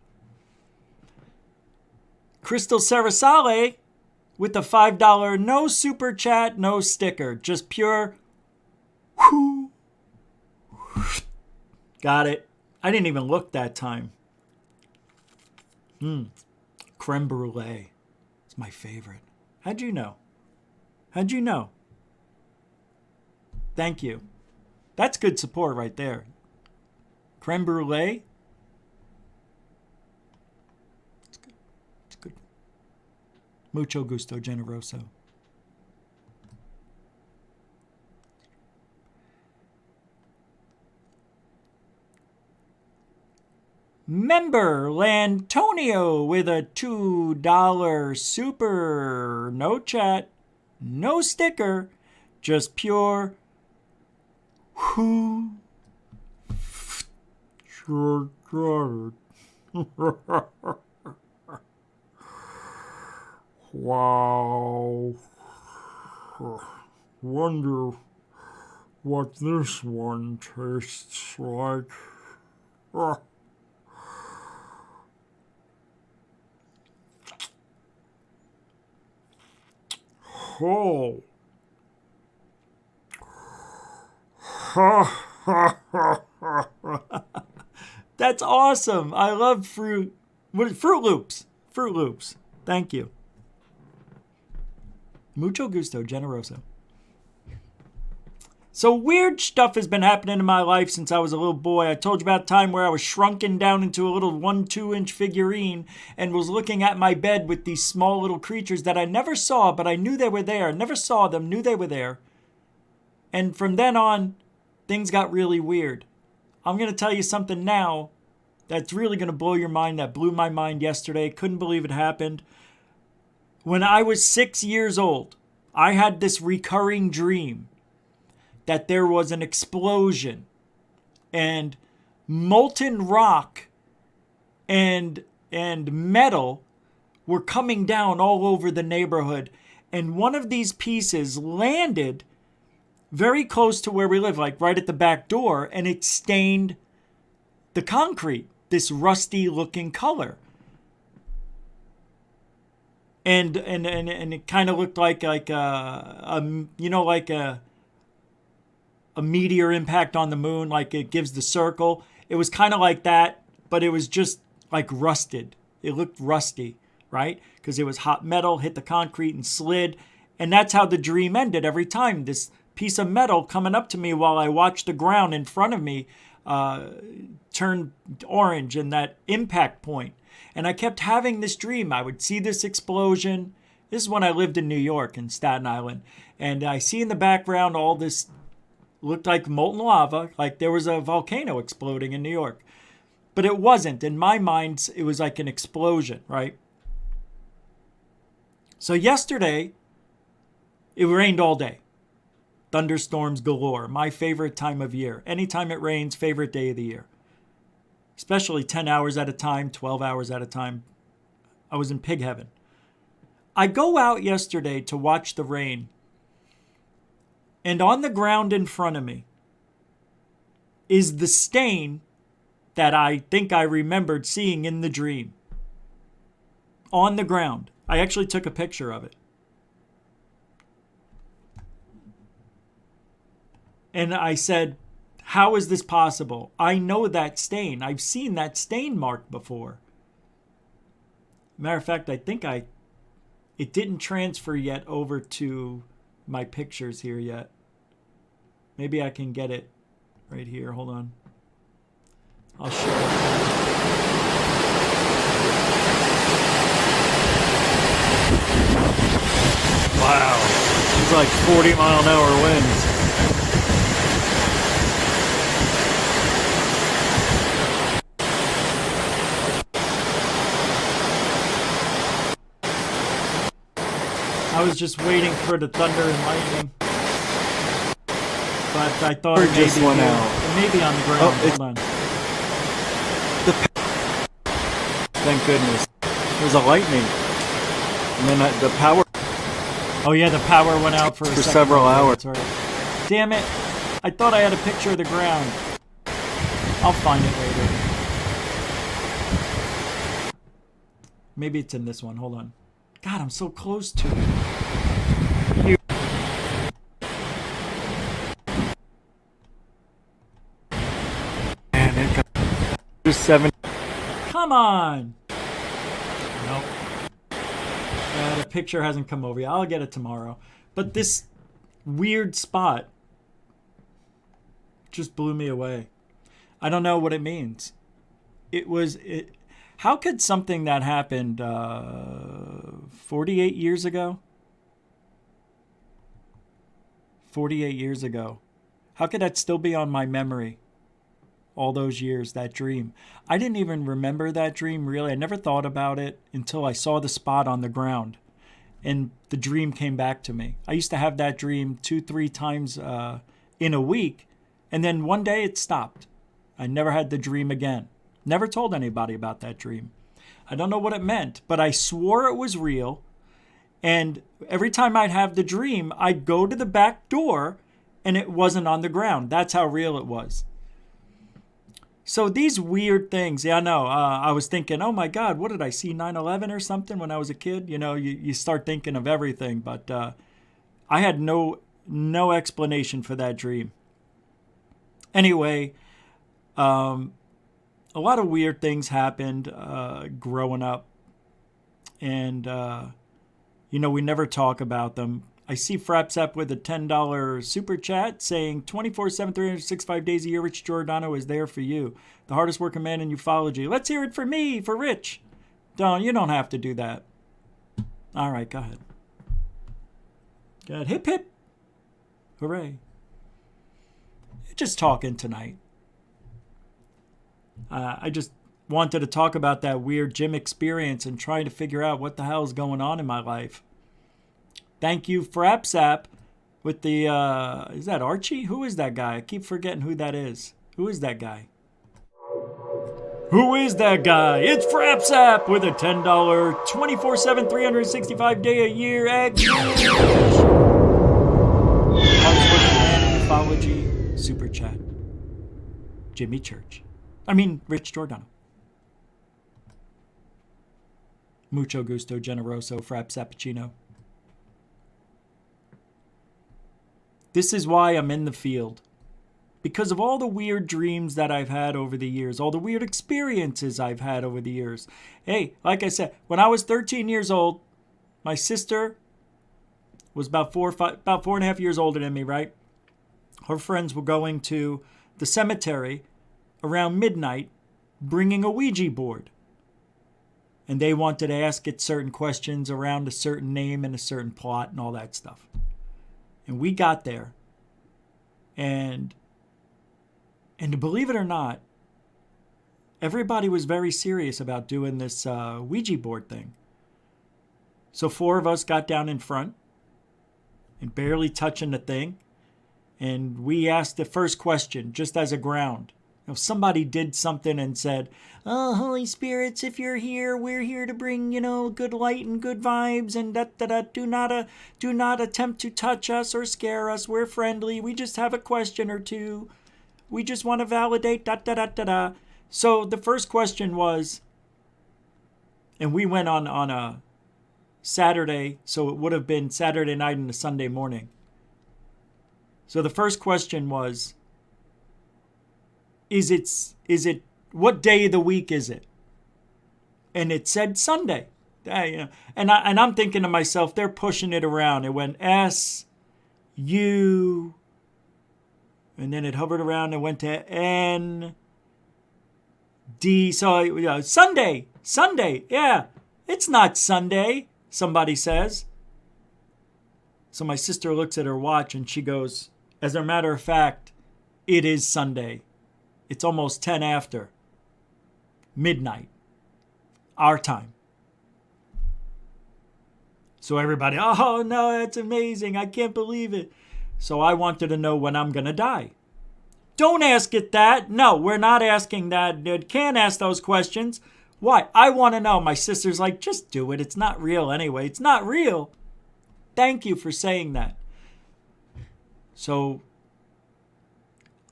Crystal Sarasale with the $5 no super chat, no sticker. Just pure whoo. Got it. I didn't even look that time. Creme brulee. It's my favorite. How'd you know? How'd you know? Thank you. That's good support right there. Creme brulee. It's good. It's good. Mucho gusto, generoso. Member Lantonio with a $2 super. No chat, no sticker, just pure who. Sure got it. Wow. Wonder what this one tastes like. Oh. That's awesome. I love fruit. Fruit Loops. Fruit Loops. Thank you. Mucho gusto, generoso. So weird stuff has been happening in my life since I was a little boy. I told you about a time where I was shrunken down into a little 1-2-inch figurine and was looking at my bed with these small little creatures that I never saw, but I knew they were there. Never saw them, knew they were there. And from then on, things got really weird. I'm going to tell you something now that's really going to blow your mind, that blew my mind yesterday. Couldn't believe it happened. When I was 6 years old, I had this recurring dream that there was an explosion and molten rock and metal were coming down all over the neighborhood. And one of these pieces landed very close to where we live, like right at the back door, and it stained the concrete, this rusty looking color. And it kind of looked like a meteor impact on the moon, like it gives the circle. It was kind of like that, but it was just like rusted. It looked rusty, right? Because it was hot metal, hit the concrete and slid. And that's how the dream ended every time. This piece of metal coming up to me while I watched the ground in front of me turn orange in that impact point. And I kept having this dream. I would see this explosion. This is when I lived in New York, in Staten Island. And I see in the background all this looked like molten lava, like there was a volcano exploding in New York. But it wasn't. In my mind, it was like an explosion, right? So yesterday, it rained all day. Thunderstorms galore. My favorite time of year. Anytime it rains, favorite day of the year. especially 10 hours at a time, 12 hours at a time. I was in pig heaven. I go out yesterday to watch the rain, and on the ground in front of me is the stain that I think I remembered seeing in the dream. On the ground. I actually took a picture of it. And I said, how is this possible? I know that stain. I've seen that stain mark before. Matter of fact, I think it didn't transfer yet over to my pictures here yet. Maybe I can get it right here. Hold on. I'll show it. Wow. It's like 40-mile-an-hour winds. I was just waiting for the thunder and lightning. But I thought it just went out. Maybe on the ground. Hold on. Thank goodness. There's a lightning. And then the power Oh yeah, the power went out for several hours. Sorry. Damn it. I thought I had a picture of the ground. I'll find it later. Maybe it's in this one. Hold on. God, I'm so close to it. Man, it got 7. Come on. Nope. The picture hasn't come over yet. I'll get it tomorrow. But this weird spot just blew me away. I don't know what it means. How could something that happened 48 years ago? 48 years ago. How could that still be on my memory? All those years, that dream. I didn't even remember that dream, really. I never thought about it until I saw the spot on the ground. And the dream came back to me. I used to have that dream 2-3 times in a week. And then one day it stopped. I never had the dream again. Never told anybody about that dream. I don't know what it meant, but I swore it was real. And every time I'd have the dream, I'd go to the back door and it wasn't on the ground. That's how real it was. So these weird things, yeah, I know. I was thinking, oh my God, what did I see, 9/11 or something when I was a kid? You know, you start thinking of everything, but I had no explanation for that dream. Anyway, a lot of weird things happened growing up, and we never talk about them. I see Frapsap with a $10 super chat saying 24/7, 365 days a year, Rich Giordano is there for you. The hardest working man in ufology. Let's hear it for me, for Rich. You don't have to do that. All right, go ahead. Go ahead. Hip, hip. Hooray. Just talking tonight. I just wanted to talk about that weird gym experience and trying to figure out what the hell is going on in my life. Thank you, Frapsap, with the, is that Archie? Who is that guy? I keep forgetting who that is. Who is that guy? Who is that guy? It's Frapsap with a $10, 24/7, 365 day a year ufology super chat. Jimmy Church. Rich Giordano. Mucho gusto, generoso, Frapsappuccino. This is why I'm in the field. Because of all the weird dreams that I've had over the years, all the weird experiences I've had over the years. Hey, like I said, when I was 13 years old, my sister was about 4.5 years older than me, right? Her friends were going to the cemetery around midnight, bringing a Ouija board. And they wanted to ask it certain questions around a certain name and a certain plot and all that stuff. And we got there, and to believe it or not, everybody was very serious about doing this Ouija board thing. So 4 of us got down in front and barely touching the thing, and we asked the first question just as a ground. somebody did something and said, "Oh, Holy Spirits, if you're here, we're here to bring, good light and good vibes, and do not attempt to touch us or scare us. We're friendly. We just have a question or two. We just want to validate So the first question was, and we went on a Saturday, so it would have been Saturday night and a Sunday morning. So the first question was, is it what day of the week is it? And it said Sunday. And I'm thinking to myself, they're pushing it around. It went S, U, and then it hovered around and went to N, D. So Sunday, yeah. It's not Sunday, somebody says. So my sister looks at her watch and she goes, as a matter of fact, it is Sunday. It's almost 10 after midnight, our time. So everybody, oh no, that's amazing. I can't believe it. So I wanted to know when I'm going to die. Don't ask it that. No, we're not asking that. Can't ask those questions. Why? I want to know. My sister's like, just do it. It's not real anyway. It's not real. Thank you for saying that. So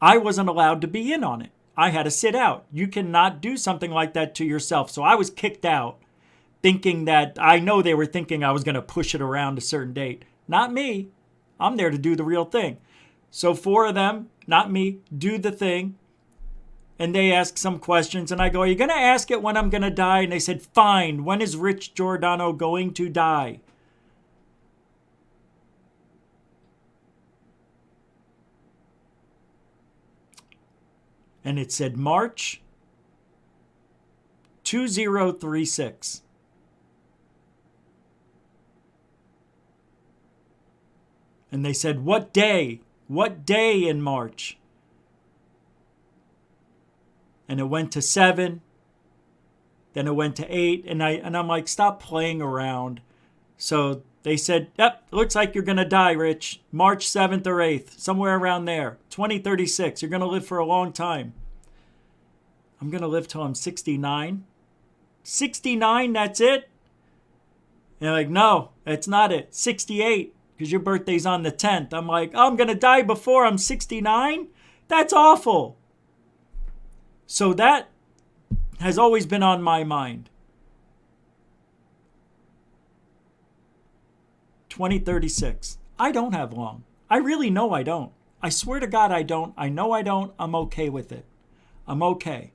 I wasn't allowed to be in on it. I had to sit out. You cannot do something like that to yourself. So I was kicked out, thinking that, I know they were thinking I was going to push it around a certain date. Not me. I'm there to do the real thing. So 4 of them, not me, do the thing. And they ask some questions. And I go, are you going to ask it when I'm going to die? And they said, fine. When is Rich Giordano going to die? And it said March 2036. And they said, what day? What day in March? And it went to 7. Then it went to 8. And I'm like, stop playing around. So they said, yep, looks like you're going to die, Rich. March 7th or 8th, somewhere around there. 2036. You're going to live for a long time. I'm going to live till I'm 69. 69, that's it? And they're like, no, that's not it. 68, because your birthday's on the 10th. I'm like, oh, I'm going to die before I'm 69? That's awful. So that has always been on my mind. 2036. I don't have long. I really know I don't. I swear to God I don't. I know I don't. I'm okay with it. I'm okay.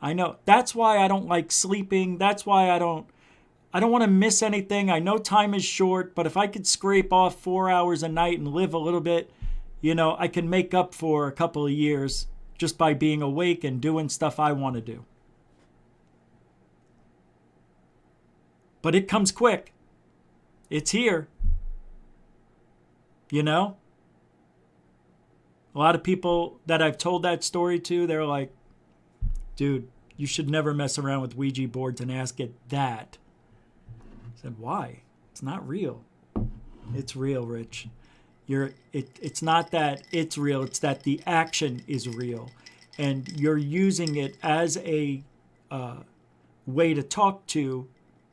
I know. That's why I don't like sleeping. That's why I don't want to miss anything. I know time is short, but if I could scrape off 4 hours a night and live a little bit, I can make up for a couple of years just by being awake and doing stuff I want to do. But it comes quick. It's here. A lot of people that I've told that story to, they're like, dude, you should never mess around with Ouija boards and ask it that. I said, why? It's not real. It's real, Rich. It's not that it's real. It's that the action is real. And you're using it as a way to talk to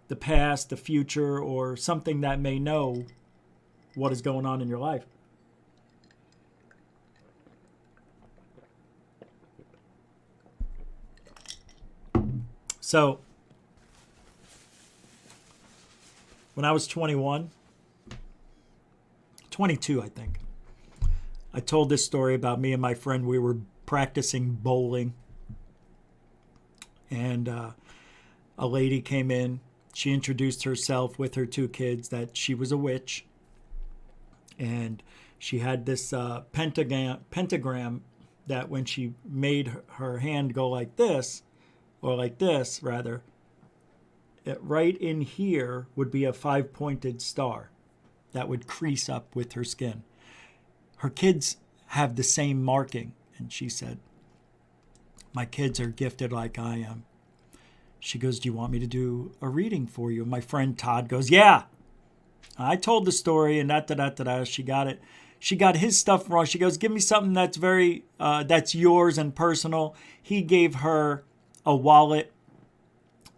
the past, the future, or something that may know what is going on in your life. So, when I was 22, I think, I told this story about me and my friend. We were practicing bowling, and a lady came in. She introduced herself with her 2 kids that she was a witch, and she had this pentagram that when she made her hand go like this, or like this rather, right in here would be a 5-pointed star that would crease up with her skin. Her kids have the same marking, and she said, my kids are gifted like I am. She goes, do you want me to do a reading for you? My friend Todd goes, yeah. I told the story and she got it. she got his stuff wrong. She goes, give me something that's very, that's yours and personal. He gave her a wallet,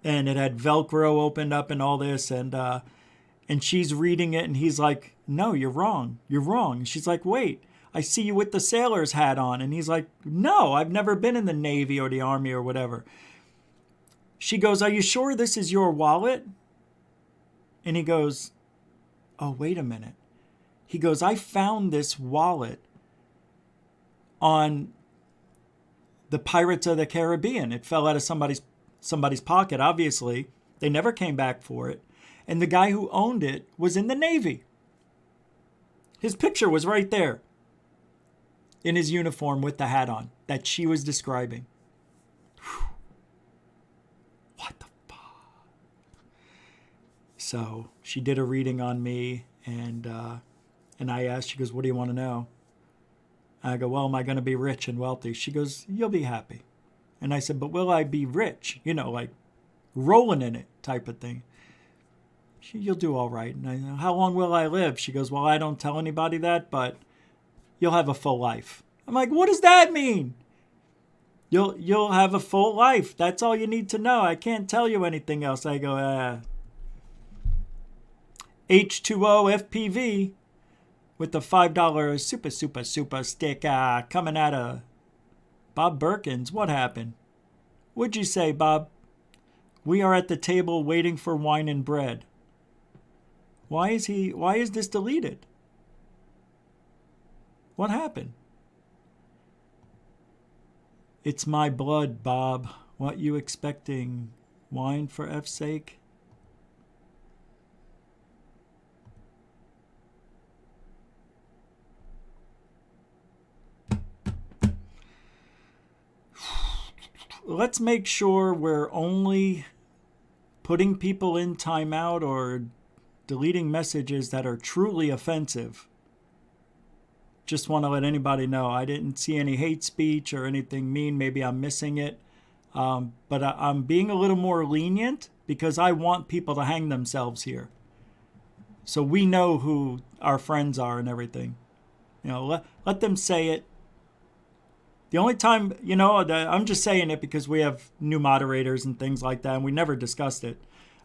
and it had Velcro opened up and all this. And she's reading it, and he's like, no, you're wrong. You're wrong. And she's like, wait, I see you with the sailor's hat on. And he's like, no, I've never been in the Navy or the Army or whatever. She goes, are you sure this is your wallet? And he goes, oh, wait a minute. He goes, I found this wallet on the Pirates of the Caribbean. It fell out of somebody's pocket, obviously. They never came back for it. And the guy who owned it was in the Navy. His picture was right there in his uniform with the hat on that she was describing. Whew. What the fuck? So she did a reading on me, and I asked, she goes, what do you want to know? I go, well, am I going to be rich and wealthy? She goes, you'll be happy. And I said, but will I be rich? You know, like rolling in it type of thing. You'll do all right. And I go, how long will I live? She goes, well, I don't tell anybody that, but you'll have a full life. I'm like, what does that mean? You'll have a full life. That's all you need to know. I can't tell you anything else. I go, H2O FPV with the $5 super stick coming out of Bob Birkins. What happened? What'd you say, Bob? We are at the table waiting for wine and bread. Why is this deleted? What happened? It's my blood, Bob. What you expecting? Wine for F's sake? Let's make sure we're only putting people in timeout or deleting messages that are truly offensive. Just want to let anybody know I didn't see any hate speech or anything mean. Maybe I'm missing it. But I'm being a little more lenient because I want people to hang themselves here. So we know who our friends are and everything. You know, let them say it. The only time, you know, I'm just saying it because we have new moderators and things like that, and we never discussed it.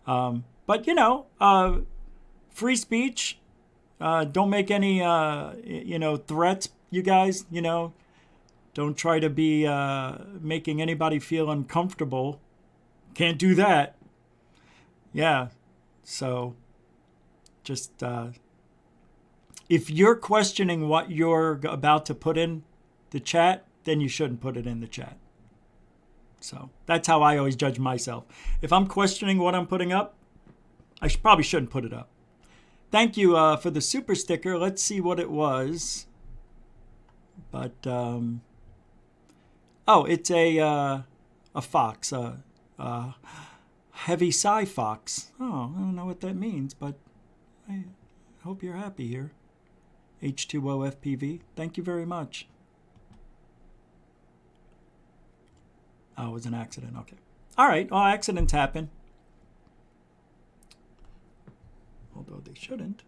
But, you know, free speech. Don't make any, threats, you guys. You know, don't try to be making anybody feel uncomfortable. Can't do that. Yeah. So just if you're questioning what you're about to put in the chat, then you shouldn't put it in the chat. So that's how I always judge myself. If I'm questioning what I'm putting up, I probably shouldn't put it up. Thank you for the super sticker. Let's see what it was. But it's a fox, a heavy psi fox. Oh, I don't know what that means, but I hope you're happy here. H2O FPV. Thank you very much. Oh, it was an accident. Okay. All right. Well, accidents happen. Although they shouldn't.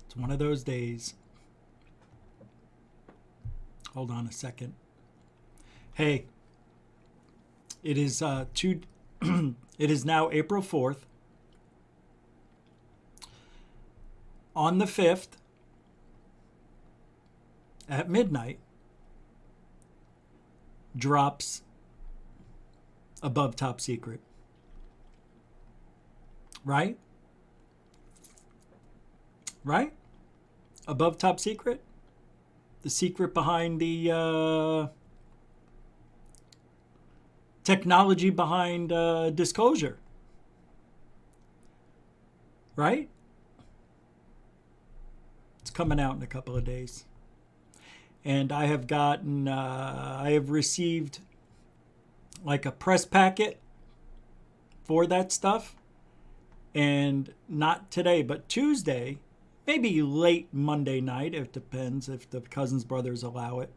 It's one of those days. Hold on a second. Hey, it is it is now April 4th. On the 5th at midnight drops Above Top Secret. Right? Right? Above Top Secret? The secret behind the technology behind disclosure. Right? It's coming out in a couple of days. And I have received like a press packet for that stuff. And not today, but Tuesday, maybe late Monday night, it depends if the Cousins brothers allow it,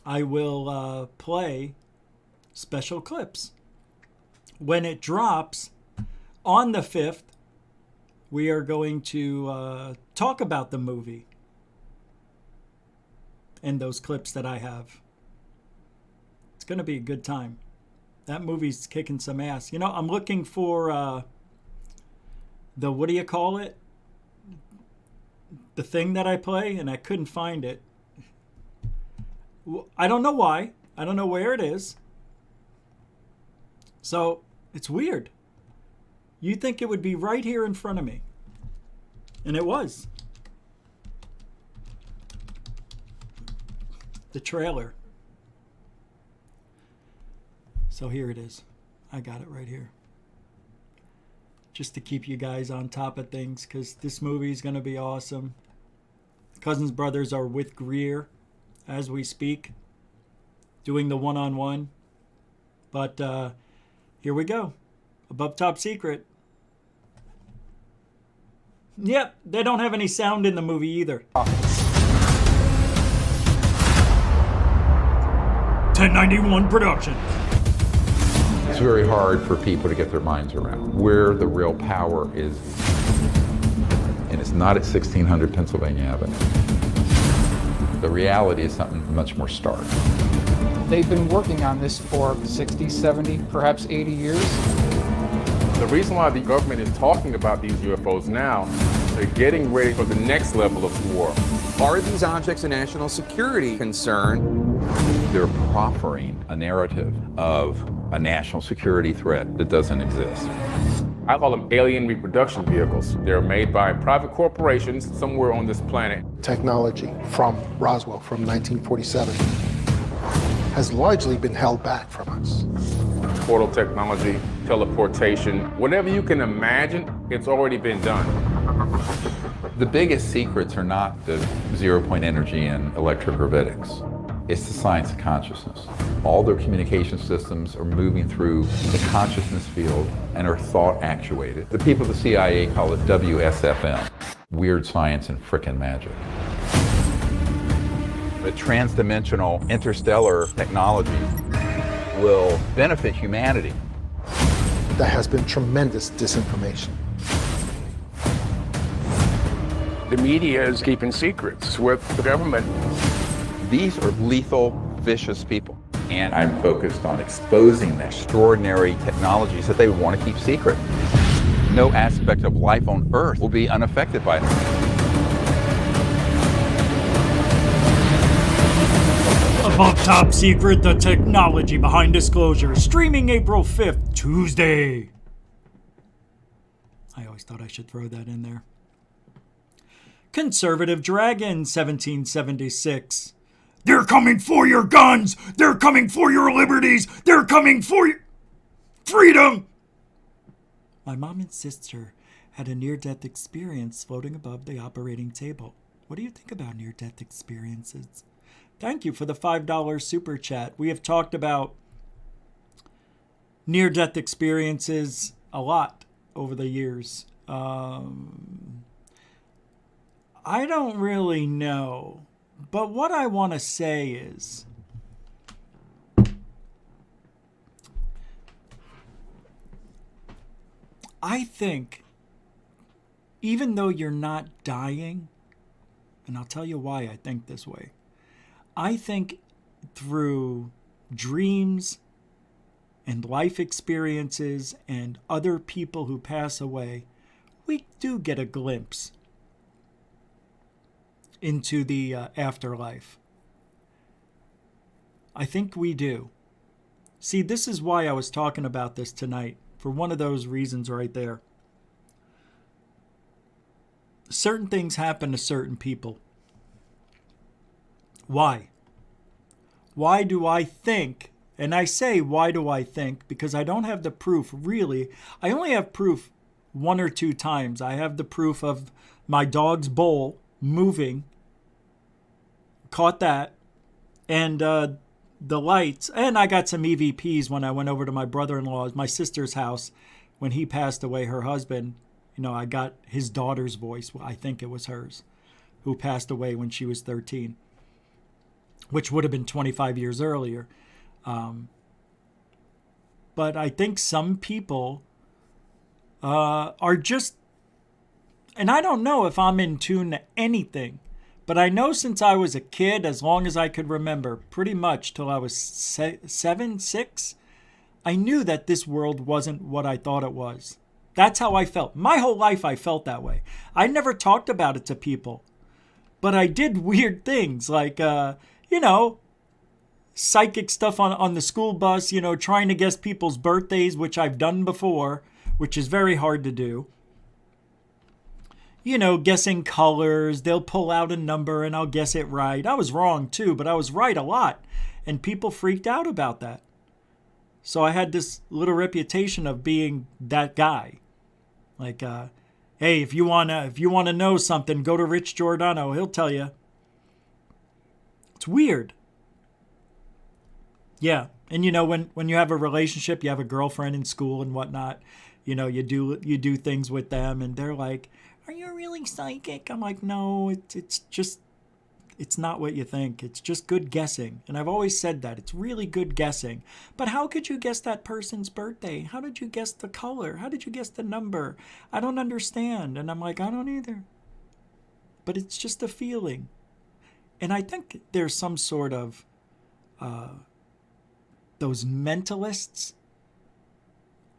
I will play special clips. When it drops on the 5th, we are going to talk about the movie and those clips that I have. It's going to be a good time. That movie's kicking some ass. You know, I'm looking for the, what do you call it? The thing that I play, and I couldn't find it. I don't know why. I don't know where it is. So, it's weird. You'd think it would be right here in front of me. And it was. The trailer. So here it is. I got it right here. Just to keep you guys on top of things, because this movie is going to be awesome. Cousins brothers are with Greer as we speak, doing the one-on-one. But here we go. Above Top Secret. Yep, they don't have any sound in the movie either. 1091 production. It's very hard for people to get their minds around where the real power is. And it's not at 1600 Pennsylvania Avenue. The reality is something much more stark. They've been working on this for 60, 70, perhaps 80 years. The reason why the government is talking about these UFOs now, they're getting ready for the next level of war. Are these objects a national security concern? They're proffering a narrative of a national security threat that doesn't exist. I call them alien reproduction vehicles. They're made by private corporations somewhere on this planet. Technology from Roswell from 1947 has largely been held back from us. Portal technology, teleportation, whatever you can imagine, it's already been done. The biggest secrets are not the zero-point energy and electrogravitics. It's the science of consciousness. All their communication systems are moving through the consciousness field and are thought actuated. The people at the CIA call it WSFM, weird science and frickin' magic. The transdimensional interstellar technology will benefit humanity. There has been tremendous disinformation. The media is keeping secrets with the government. These are lethal, vicious people. And I'm focused on exposing the extraordinary technologies that they would want to keep secret. No aspect of life on Earth will be unaffected by them. Above Top Secret, the technology behind disclosure, streaming April 5th, Tuesday. I always thought I should throw that in there. Conservative Dragon, 1776. They're coming for your guns! They're coming for your liberties! They're coming for your freedom! My mom and sister had a near-death experience floating above the operating table. What do you think about near-death experiences? Thank you for the $5 super chat. We have talked about near-death experiences a lot over the years. I don't really know. But what I want to say is, I think even though you're not dying, and I'll tell you why I think this way, I think through dreams and life experiences and other people who pass away, we do get a glimpse into the afterlife. I think we do. See, this is why I was talking about this tonight, for one of those reasons right there. Certain things happen to certain people. Why? Why do I think, and I say why do I think, because I don't have the proof, really. I only have proof one or two times. I have the proof of my dog's bowl moving, caught that, and the lights. And I got some EVPs when I went over to my brother-in-law's, my sister's house, when he passed away, her husband. You know, I got his daughter's voice. I think it was hers, who passed away when she was 13, which would have been 25 years earlier. But I think some people are just, and I don't know if I'm in tune to anything, but I know since I was a kid, as long as I could remember, pretty much till I was 7, 6, I knew that this world wasn't what I thought it was. That's how I felt. My whole life I felt that way. I never talked about it to people, but I did weird things like, psychic stuff on the school bus, trying to guess people's birthdays, which I've done before, which is very hard to do. Guessing colors. They'll pull out a number and I'll guess it right. I was wrong too, but I was right a lot. And people freaked out about that. So I had this little reputation of being that guy. Like, hey, if you wanna know something, go to Rich Giordano. He'll tell you. It's weird. Yeah, and when you have a relationship, you have a girlfriend in school and whatnot. You do things with them, and they're like, "Are you really psychic?" I'm like, "No, it's not what you think. It's just good guessing." And I've always said that it's really good guessing. But how could you guess that person's birthday? How did you guess the color? How did you guess the number? I don't understand. And I'm like, I don't either. But it's just a feeling, and I think there's some sort of those mentalists.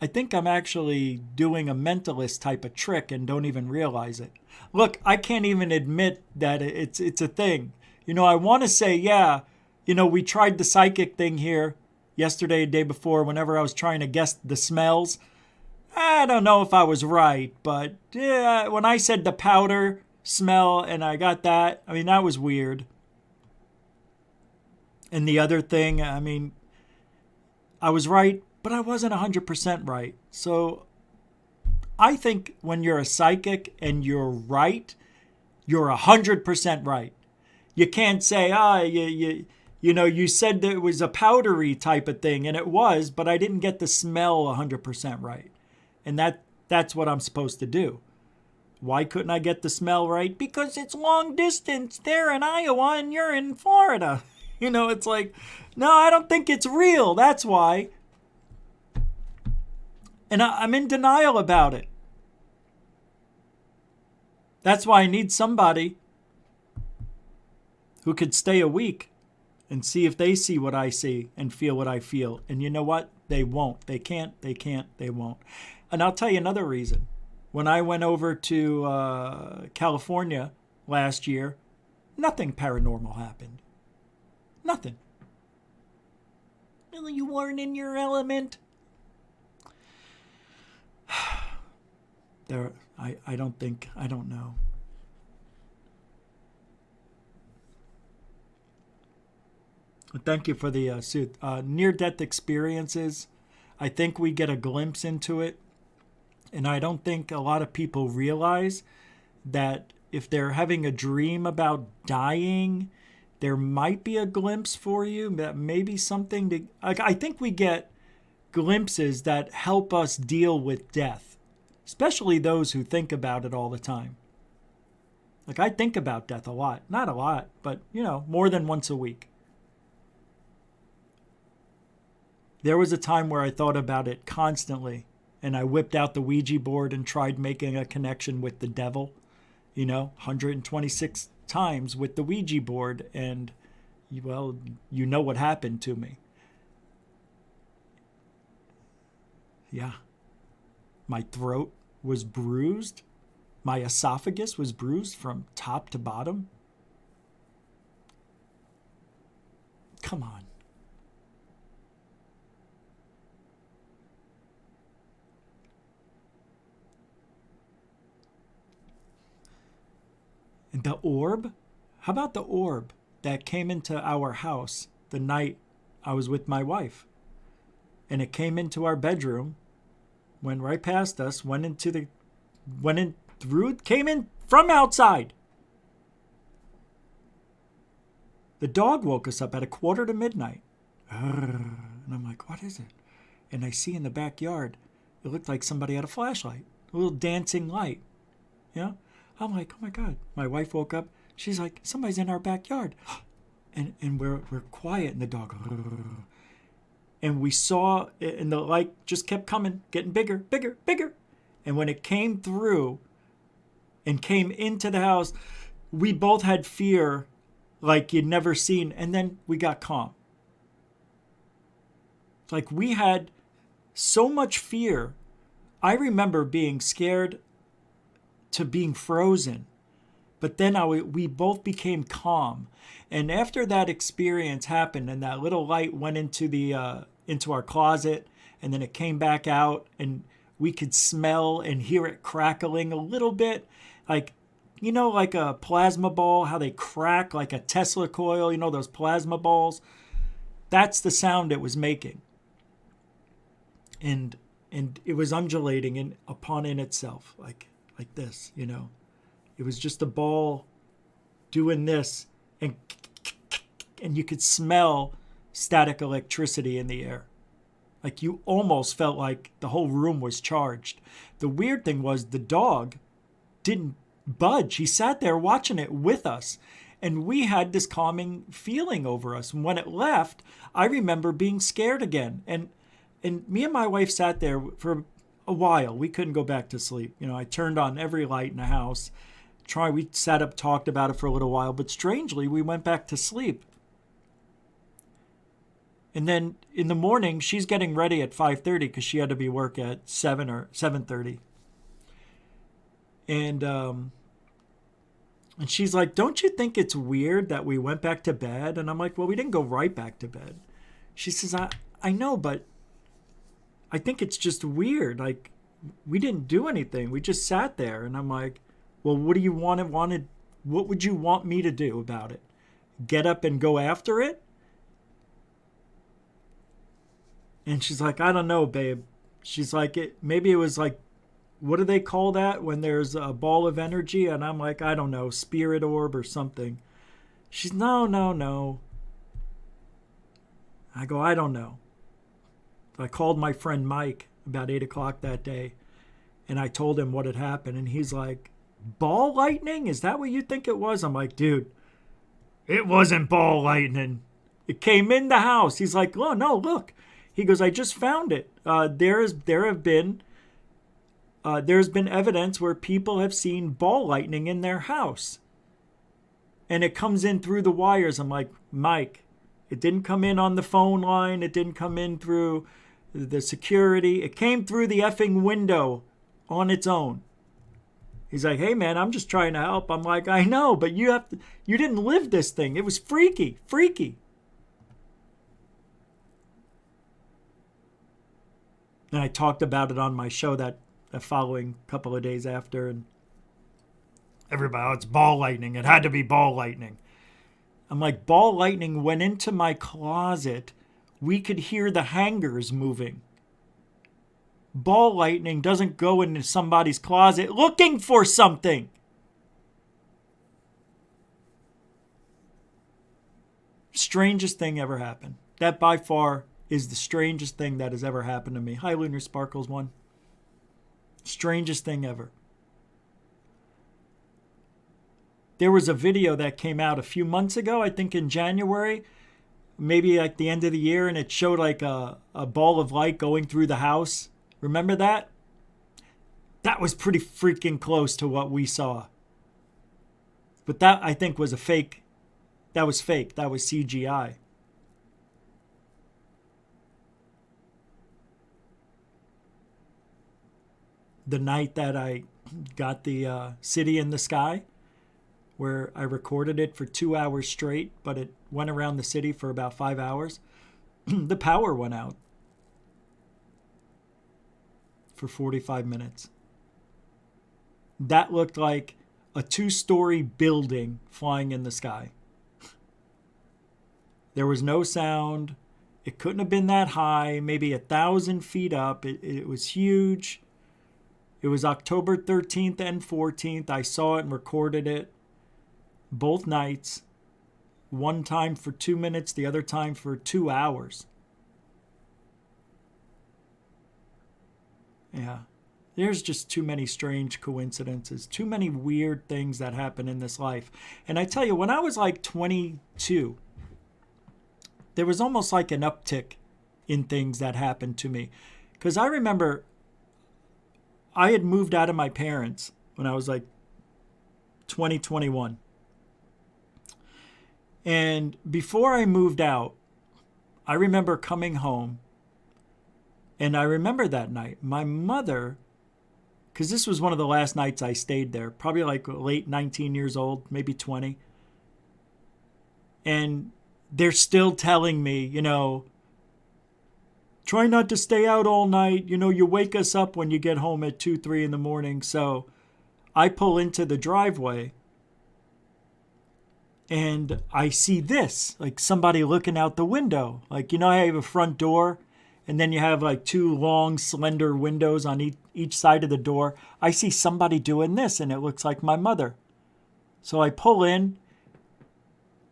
I think I'm actually doing a mentalist type of trick and don't even realize it. Look, I can't even admit that it's a thing. I want to say, yeah, we tried the psychic thing here yesterday, the day before, whenever I was trying to guess the smells. I don't know if I was right, but yeah, when I said the powder smell and I got that, that was weird. And the other thing, I was right, but I wasn't 100% right. So I think when you're a psychic and you're right, you're 100% right. You can't say, you said that it was a powdery type of thing, and it was, but I didn't get the smell 100% right. And that's what I'm supposed to do. Why couldn't I get the smell right? Because it's long distance. They're in Iowa and you're in Florida. It's like, no, I don't think it's real. That's why. And I'm in denial about it. That's why I need somebody who could stay a week and see if they see what I see and feel what I feel. And you know what? They won't. They can't. They won't. And I'll tell you another reason. When I went over to California last year, nothing paranormal happened. Nothing. Really, you weren't in your element? I don't know. Thank you for the suit. Near-death experiences. I think we get a glimpse into it. And I don't think a lot of people realize that if they're having a dream about dying, there might be a glimpse for you. That maybe something to... I think we get glimpses that help us deal with death. Especially those who think about it all the time. I think about death a lot. Not a lot, but, more than once a week. There was a time where I thought about it constantly, and I whipped out the Ouija board and tried making a connection with the devil, 126 times with the Ouija board, and, well, you know what happened to me. Yeah. My throat was bruised. My esophagus was bruised from top to bottom. Come on. And the orb? How about the orb that came into our house the night I was with my wife? And it came into our bedroom, went right past us, came in from outside. The dog woke us up at 1:45 midnight. And I'm like, what is it? And I see in the backyard, it looked like somebody had a flashlight, a little dancing light. Yeah. I'm like, oh my God. My wife woke up. She's like, somebody's in our backyard. And we're quiet, and the dog. And we saw, and the light just kept coming, getting bigger, bigger, bigger. And when it came through and came into the house, we both had fear like you'd never seen. And then we got calm. Like we had so much fear. I remember being scared to being frozen. But then we both became calm. And after that experience happened and that little light went into our closet, and then it came back out, and we could smell and hear it crackling a little bit, like, you know, like a plasma ball, how they crack like a Tesla coil, you know, those plasma balls. That's the sound it was making. And it was undulating upon in itself, like this, you know. It was just a ball doing this, and you could smell static electricity in the air. Like you almost felt like the whole room was charged. The weird thing was the dog didn't budge. He sat there watching it with us, and we had this calming feeling over us. And when it left, I remember being scared again. And me and my wife sat there for a while. We couldn't go back to sleep. You know, I turned on every light in the house. We sat up, talked about it for a little while, but strangely, we went back to sleep. And then in the morning, she's getting ready at 5:30 because she had to be work at 7 or 7:30. And she's like, don't you think it's weird that we went back to bed? And I'm like, well, we didn't go right back to bed. She says, I know, but I think it's just weird. Like, we didn't do anything. We just sat there. And I'm like, well, what do you what would you want me to do about it? Get up and go after it? And she's like, I don't know, babe. She's like, maybe it was like, what do they call that when there's a ball of energy? And I'm like, I don't know, spirit orb or something. She's, no. I go, I don't know. I called my friend Mike about 8 o'clock that day, and I told him what had happened. And he's like, ball lightning? Is that what you think it was? I'm like, dude, it wasn't ball lightning. It came in the house. He's like, oh, no, look. He goes, I just found it. There's been evidence where people have seen ball lightning in their house. And it comes in through the wires. I'm like, Mike, it didn't come in on the phone line. It didn't come in through the security. It came through the effing window on its own. He's like, hey, man, I'm just trying to help. I'm like, I know, but you didn't live this thing. It was freaky. And I talked about it on my show that the following couple of days after, and everybody, oh, it's ball lightning. It had to be ball lightning. I'm like, ball lightning went into my closet. We could hear the hangers moving. Ball lightning doesn't go into somebody's closet looking for something. Strangest thing ever happened. That by far is the strangest thing that has ever happened to me. Hi, Lunar Sparkles 1. Strangest thing ever. There was a video that came out a few months ago, I think in January, maybe like the end of the year, and it showed like a ball of light going through the house. Remember that? That was pretty freaking close to what we saw. But that, I think, was a fake. That was fake. That was CGI. The night that I got the City in the Sky, where I recorded it for 2 hours straight, but it went around the city for about 5 hours, the power went out for 45 minutes. That looked like a 2-story building flying in the sky. There was no sound. It couldn't have been that high, maybe 1,000 feet up. It was huge. It was October 13th and 14th. I saw it and recorded it both nights. one time for 2 minutes, the other time for 2 hours. Yeah. There's just too many strange coincidences, too many weird things that happen in this life. And I tell you, when I was like 22, there was almost like an uptick in things that happened to me. Because I remember I had moved out of my parents when I was like 21. And before I moved out, I remember coming home. And I remember that night, my mother, because this was one of the last nights I stayed there, probably like late 19 years old, maybe 20. And they're still telling me, you know, try not to stay out all night. You know, you wake us up when you get home at 2, 3 in the morning. So I pull into the driveway and I see this, like somebody looking out the window. Like, you know, I have a front door and then you have like 2 long, slender windows on each side of the door. I see somebody doing this and it looks like my mother. So I pull in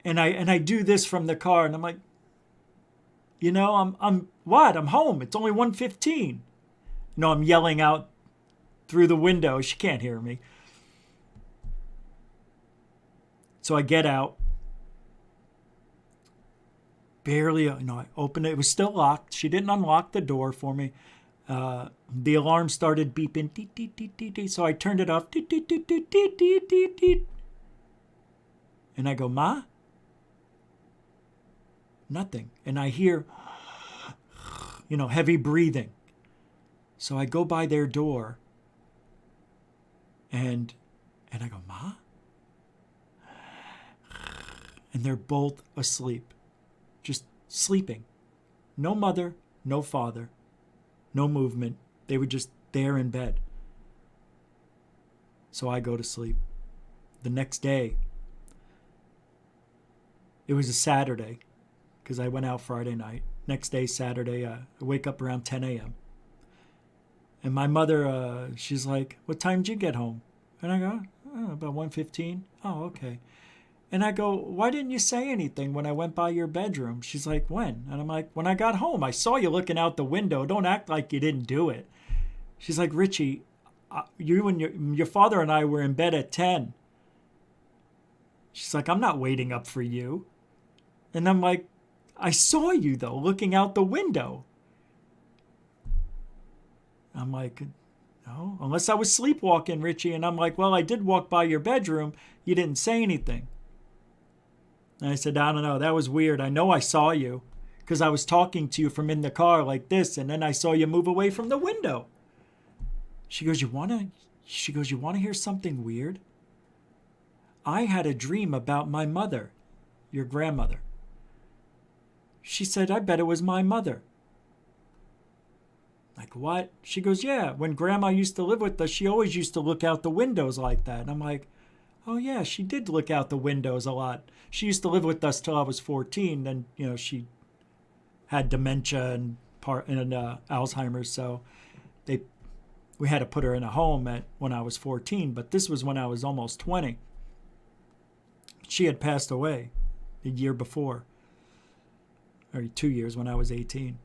and I do this from the car and I'm like, you know, I'm what? I'm home. It's only 1:15. You know, I'm yelling out through the window. She can't hear me. So I get out. Barely, you know, I opened it. It was still locked. She didn't unlock the door for me. The alarm started beeping. Deet, deet, deet, deet, deet. So I turned it off. Deet, deet, deet, deet, deet, deet, deet, deet. And I go, Ma? Nothing. And I hear, you know, heavy breathing. So I go by their door. And I go, Ma? And they're both asleep. Just sleeping. No mother, no father, no movement. They were just there in bed. So I go to sleep. The next day, it was a Saturday because I went out Friday night. Next day, Saturday, I wake up around 10 a.m. And my mother, she's like, what time did you get home? And I go, oh, about 1:15. Oh, okay. And I go, why didn't you say anything when I went by your bedroom? She's like, when? And I'm like, when I got home, I saw you looking out the window. Don't act like you didn't do it. She's like, Richie, you and your father and I were in bed at 10. She's like, I'm not waiting up for you. And I'm like, I saw you, though, looking out the window. I'm like, no, unless I was sleepwalking, Richie. And I'm like, well, I did walk by your bedroom. You didn't say anything. And I said, I don't know. That was weird. I know I saw you because I was talking to you from in the car like this. And then I saw you move away from the window. She goes, you want to hear something weird? I had a dream about my mother, your grandmother. She said, I bet it was my mother. Like, what? She goes, yeah, when Grandma used to live with us, she always used to look out the windows like that. And I'm like, oh, yeah, she did look out the windows a lot. She used to live with us till I was 14. Then, you know, she had dementia and Alzheimer's. So we had to put her in a home when I was 14. But this was when I was almost 20. She had passed away the year before, or 2 years when I was 18.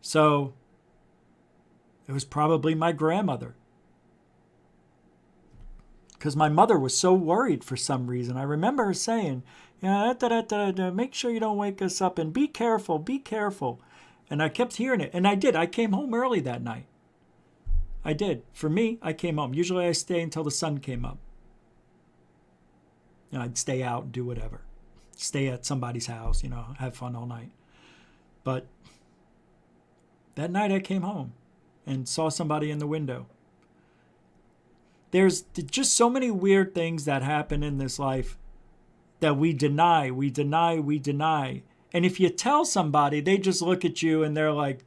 So it was probably my grandmother. Because my mother was so worried for some reason. I remember her saying, make sure you don't wake us up and be careful, be careful. And I kept hearing it. And I did. I came home early that night. I did. For me, I came home. Usually I stay until the sun came up. You know, I'd stay out and do whatever. Stay at somebody's house, you know, have fun all night. But that night I came home and saw somebody in the window. There's just so many weird things that happen in this life that we deny. And if you tell somebody, they just look at you and they're like,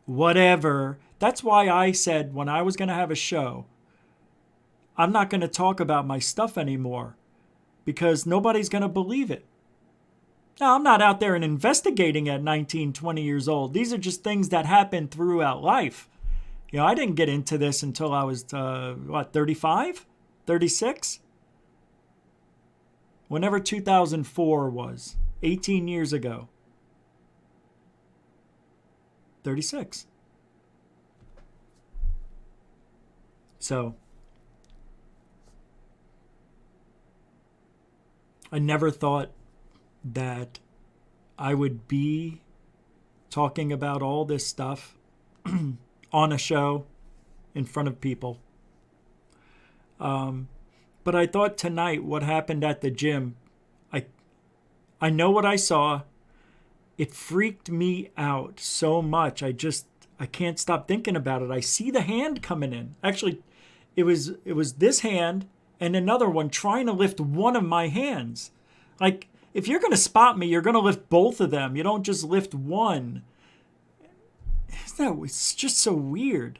whatever. That's why I said when I was going to have a show, I'm not going to talk about my stuff anymore because nobody's going to believe it. Now, I'm not out there and investigating at 19, 20 years old. These are just things that happen throughout life. You know, I didn't get into this until I was, 35? 36? whenever 2004 was, 18 years ago. 36. So, I never thought that I would be talking about all this stuff on a show in front of people. But I thought tonight what happened at the gym, I know what I saw. It freaked me out so much. I can't stop thinking about it. I see the hand coming in. Actually, it was this hand and another one trying to lift one of my hands. Like, if you're going to spot me, you're going to lift both of them. You don't just lift one. It's just so weird.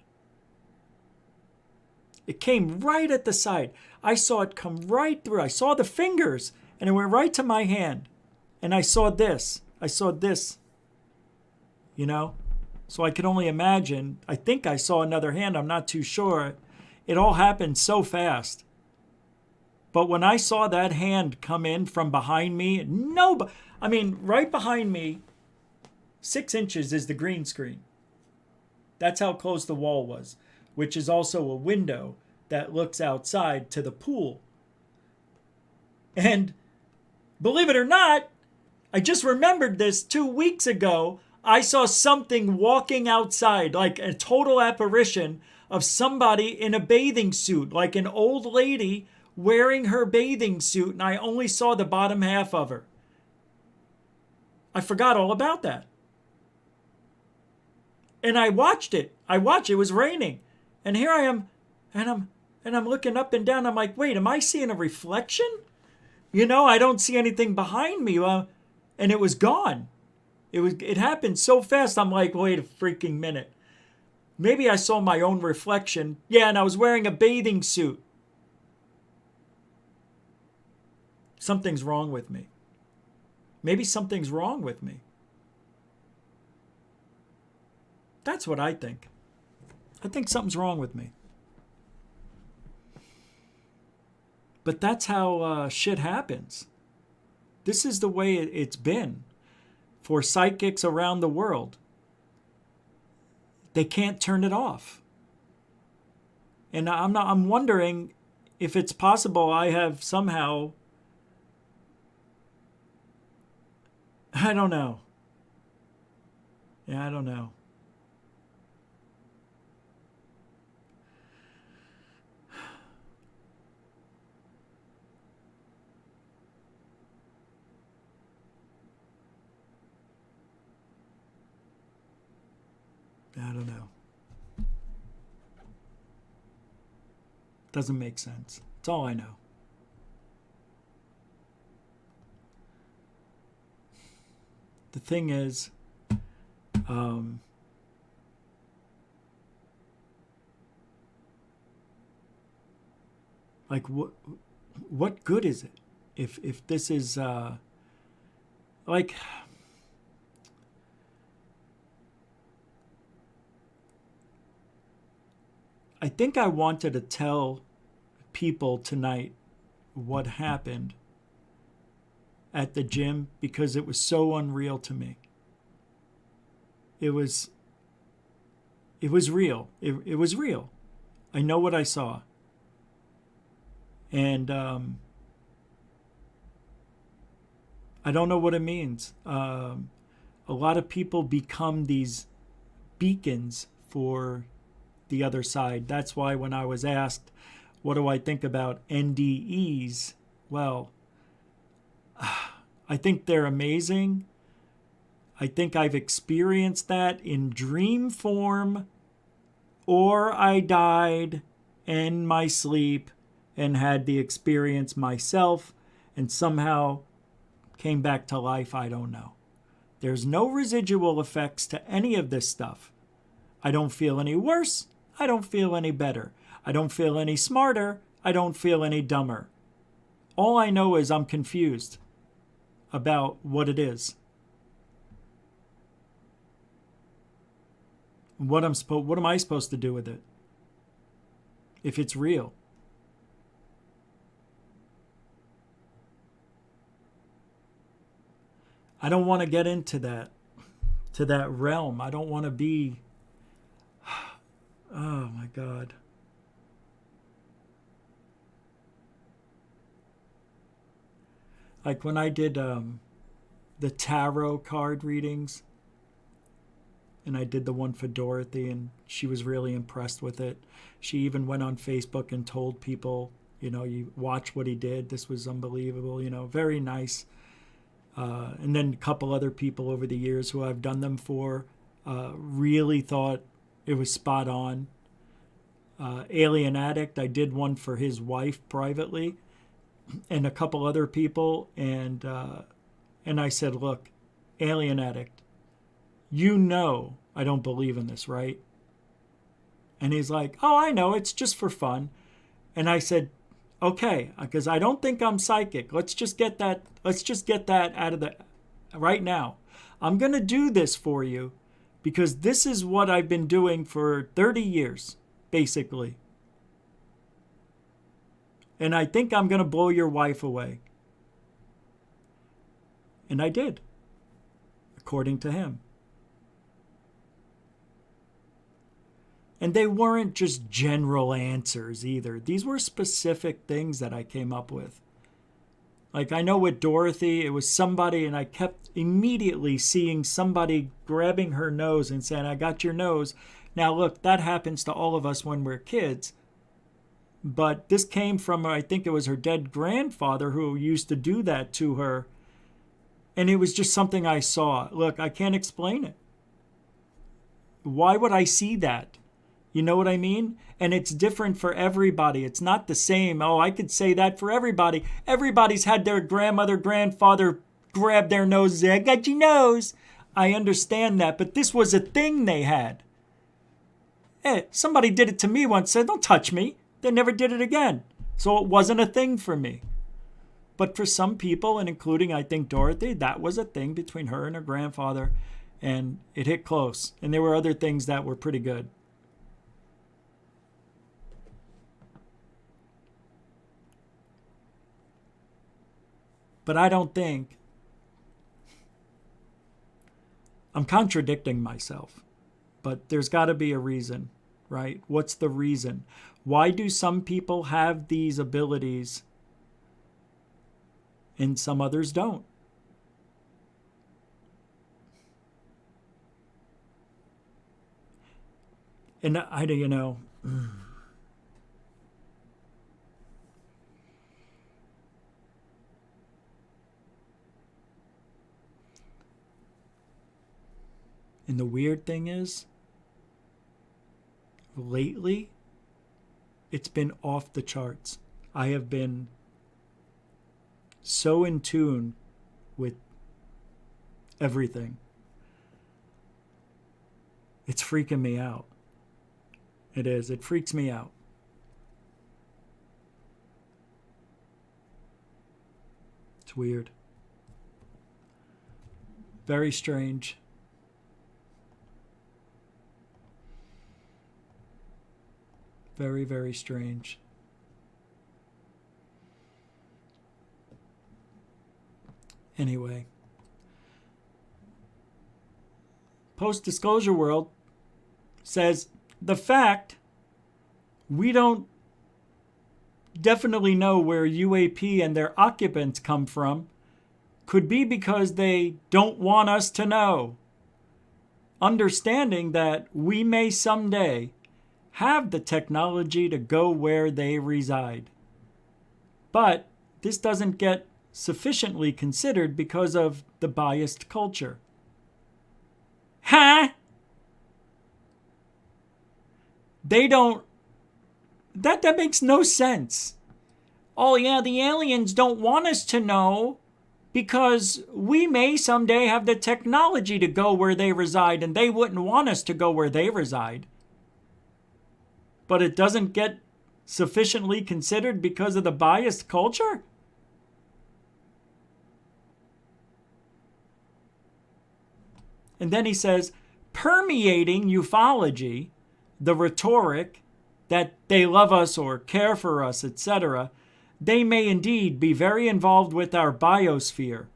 It came right at the side. I saw it come right through. I saw the fingers, and it went right to my hand. And I saw this. You know? So I could only imagine. I think I saw another hand. I'm not too sure. It all happened so fast. But when I saw that hand come in from behind me, right behind me, 6 inches is the green screen. That's how close the wall was, which is also a window that looks outside to the pool. And believe it or not, I just remembered this 2 weeks ago. I saw something walking outside, like a total apparition of somebody in a bathing suit, like an old lady wearing her bathing suit, and I only saw the bottom half of her. I forgot all about that. And I watched it. It was raining. And here I am, and I'm looking up and down. I'm like, wait, am I seeing a reflection? You know, I don't see anything behind me. And it was gone. It happened so fast. I'm like, wait a freaking minute. Maybe I saw my own reflection. Yeah, and I was wearing a bathing suit. Something's wrong with me. Maybe something's wrong with me. That's what I think. I think something's wrong with me. But that's how shit happens. This is the way it's been for psychics around the world. They can't turn it off. And I'm wondering if it's possible I have somehow, I don't know. Yeah, I don't know. I don't know. Doesn't make sense. It's all I know. The thing is, like, what good is it if this is like, I think I wanted to tell people tonight what happened at the gym because it was so unreal to me. It was real. It was real. I know what I saw. And I don't know what it means. A lot of people become these beacons for the other side. That's why when I was asked, what do I think about NDEs? Well, I think they're amazing. I think I've experienced that in dream form, or I died in my sleep and had the experience myself and somehow came back to life. I don't know. There's no residual effects to any of this stuff. I don't feel any worse. I don't feel any better. I don't feel any smarter. I don't feel any dumber. All I know is I'm confused about what it is. What am I supposed to do with it? If it's real. I don't want to get into that realm. I don't want to be, oh my God. Like when I did the tarot card readings, and I did the one for Dorothy, and she was really impressed with it. She even went on Facebook and told people, you watch what he did. This was unbelievable, very nice. And then a couple other people over the years who I've done them for really thought it was spot on. Alien Addict, I did one for his wife privately, and a couple other people, and I said, look, Alien Addict, I don't believe in this, right? And he's like, oh, I know, it's just for fun. And I said, okay, because I don't think I'm psychic. Let's just get that out of the right now. I'm going to do this for you because this is what I've been doing for 30 years, basically. And I think I'm going to blow your wife away. And I did, according to him. And they weren't just general answers either. These were specific things that I came up with. Like I know with Dorothy, it was somebody, and I kept immediately seeing somebody grabbing her nose and saying, I got your nose. Now look, that happens to all of us when we're kids. But this came from, I think it was her dead grandfather who used to do that to her. And it was just something I saw. Look, I can't explain it. Why would I see that? You know what I mean? And it's different for everybody. It's not the same. Oh, I could say that for everybody. Everybody's had their grandmother, grandfather grab their nose and say, I got your nose. I understand that, but this was a thing they had. Hey, somebody did it to me once, said, don't touch me. They never did it again. So it wasn't a thing for me. But for some people, and including, I think, Dorothy, that was a thing between her and her grandfather. And it hit close. And there were other things that were pretty good. But I don't think, I'm contradicting myself, but there's got to be a reason, right? What's the reason? Why do some people have these abilities and some others don't? And And the weird thing is, lately, it's been off the charts. I have been so in tune with everything. It's freaking me out. It is. It freaks me out. It's weird. Very strange. Very, very strange. Anyway. Post-disclosure world says the fact we don't definitely know where UAP and their occupants come from could be because they don't want us to know. Understanding that we may someday have the technology to go where they reside. But this doesn't get sufficiently considered because of the biased culture. Huh? They don't... That makes no sense. Oh yeah, the aliens don't want us to know because we may someday have the technology to go where they reside and they wouldn't want us to go where they reside. But it doesn't get sufficiently considered because of the biased culture? And then he says, permeating ufology, the rhetoric that they love us or care for us, etc., they may indeed be very involved with our biosphere,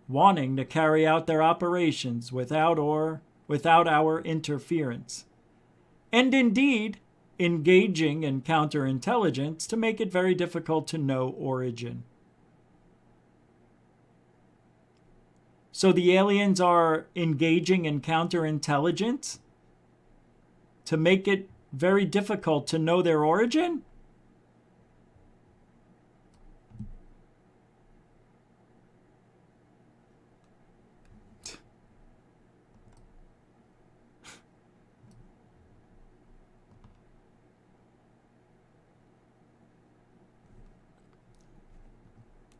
wanting to carry out their operations without our interference, and indeed engaging in counterintelligence to make it very difficult to know origin. So the aliens are engaging in counterintelligence to make it very difficult to know their origin?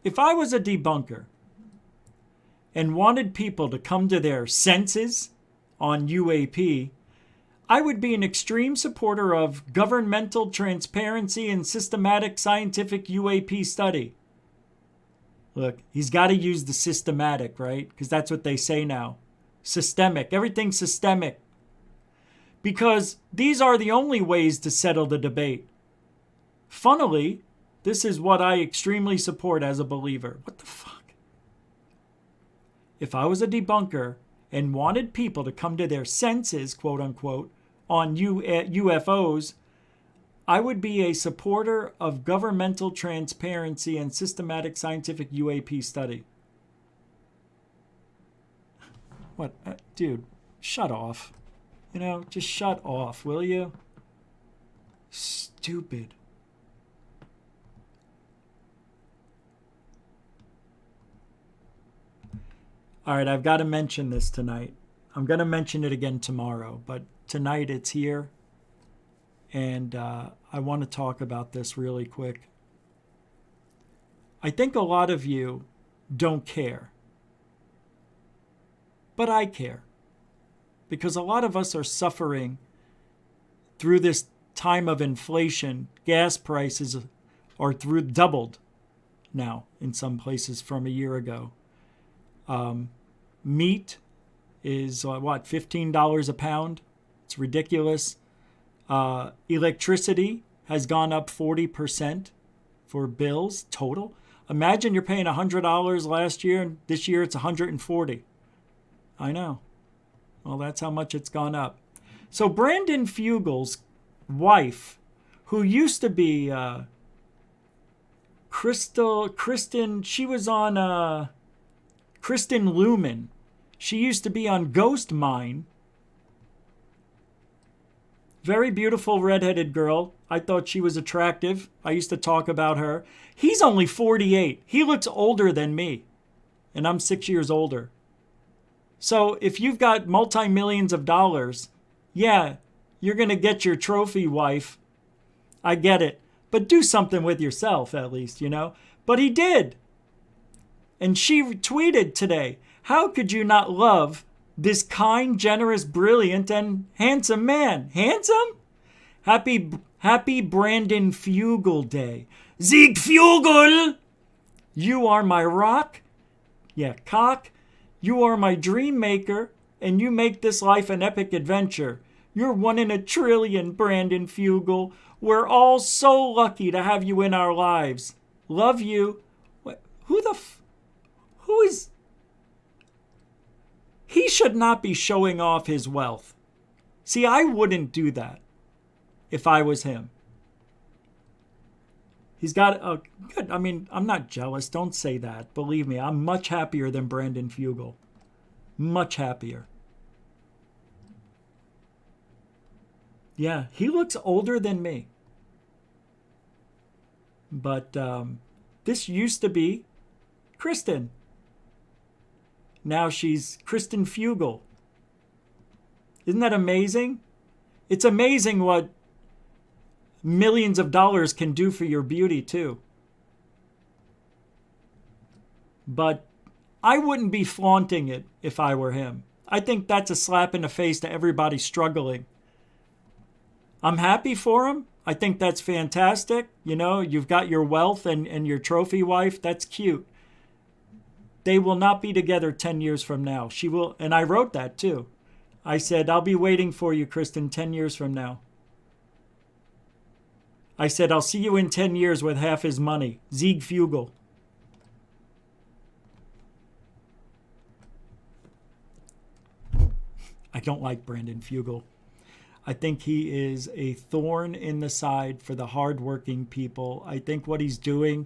If I was a debunker and wanted people to come to their senses on UAP, I would be an extreme supporter of governmental transparency and systematic scientific UAP study. Look, he's got to use the systematic, right? Because that's what they say now. Systemic. Everything's systemic. Because these are the only ways to settle the debate. Funnily, this is what I extremely support as a believer. What the fuck? If I was a debunker and wanted people to come to their senses, quote unquote, on UFOs, I would be a supporter of governmental transparency and systematic scientific UAP study. What? Dude, shut off. You know, just shut off, will you? Stupid. All right, I've got to mention this tonight. I'm going to mention it again tomorrow, but tonight it's here. And I want to talk about this really quick. I think a lot of you don't care. But I care. Because a lot of us are suffering through this time of inflation. Gas prices are doubled now in some places from a year ago. Meat is, $15 a pound? It's ridiculous. Electricity has gone up 40% for bills total. Imagine you're paying $100 last year, and this year it's $140. I know. Well, that's how much it's gone up. So Brandon Fugel's wife, who used to be Kristen, she was on Kristen Lumen. She used to be on Ghost Mine. Very beautiful redheaded girl. I thought she was attractive. I used to talk about her. He's only 48. He looks older than me. And I'm 6 years older. So if you've got multi-millions of dollars, yeah, you're going to get your trophy wife. I get it. But do something with yourself at least, you know. But he did. And she tweeted today, how could you not love this kind, generous, brilliant, and handsome man? Handsome? Happy Brandon Fugel Day. Sieg Fugel! You are my rock. Yeah, cock. You are my dream maker, and you make this life an epic adventure. You're 1 in a trillion, Brandon Fugel. We're all so lucky to have you in our lives. Love you. Who is... He should not be showing off his wealth. See, I wouldn't do that if I was him. He's got good. I mean, I'm not jealous. Don't say that. Believe me, I'm much happier than Brandon Fugel. Much happier. Yeah, he looks older than me. But this used to be Kristen. Now she's Kristen Fugel. Isn't that amazing? It's amazing what millions of dollars can do for your beauty too. But I wouldn't be flaunting it if I were him. I think that's a slap in the face to everybody struggling. I'm happy for him. I think that's fantastic. You know, you've got your wealth and your trophy wife. That's cute. They will not be together 10 years from now. She will, and I wrote that too. I said, I'll be waiting for you, Kristen, 10 years from now. I said, I'll see you in 10 years with half his money. Sieg Fugel. I don't like Brandon Fugel. I think he is a thorn in the side for the hardworking people. I think what he's doing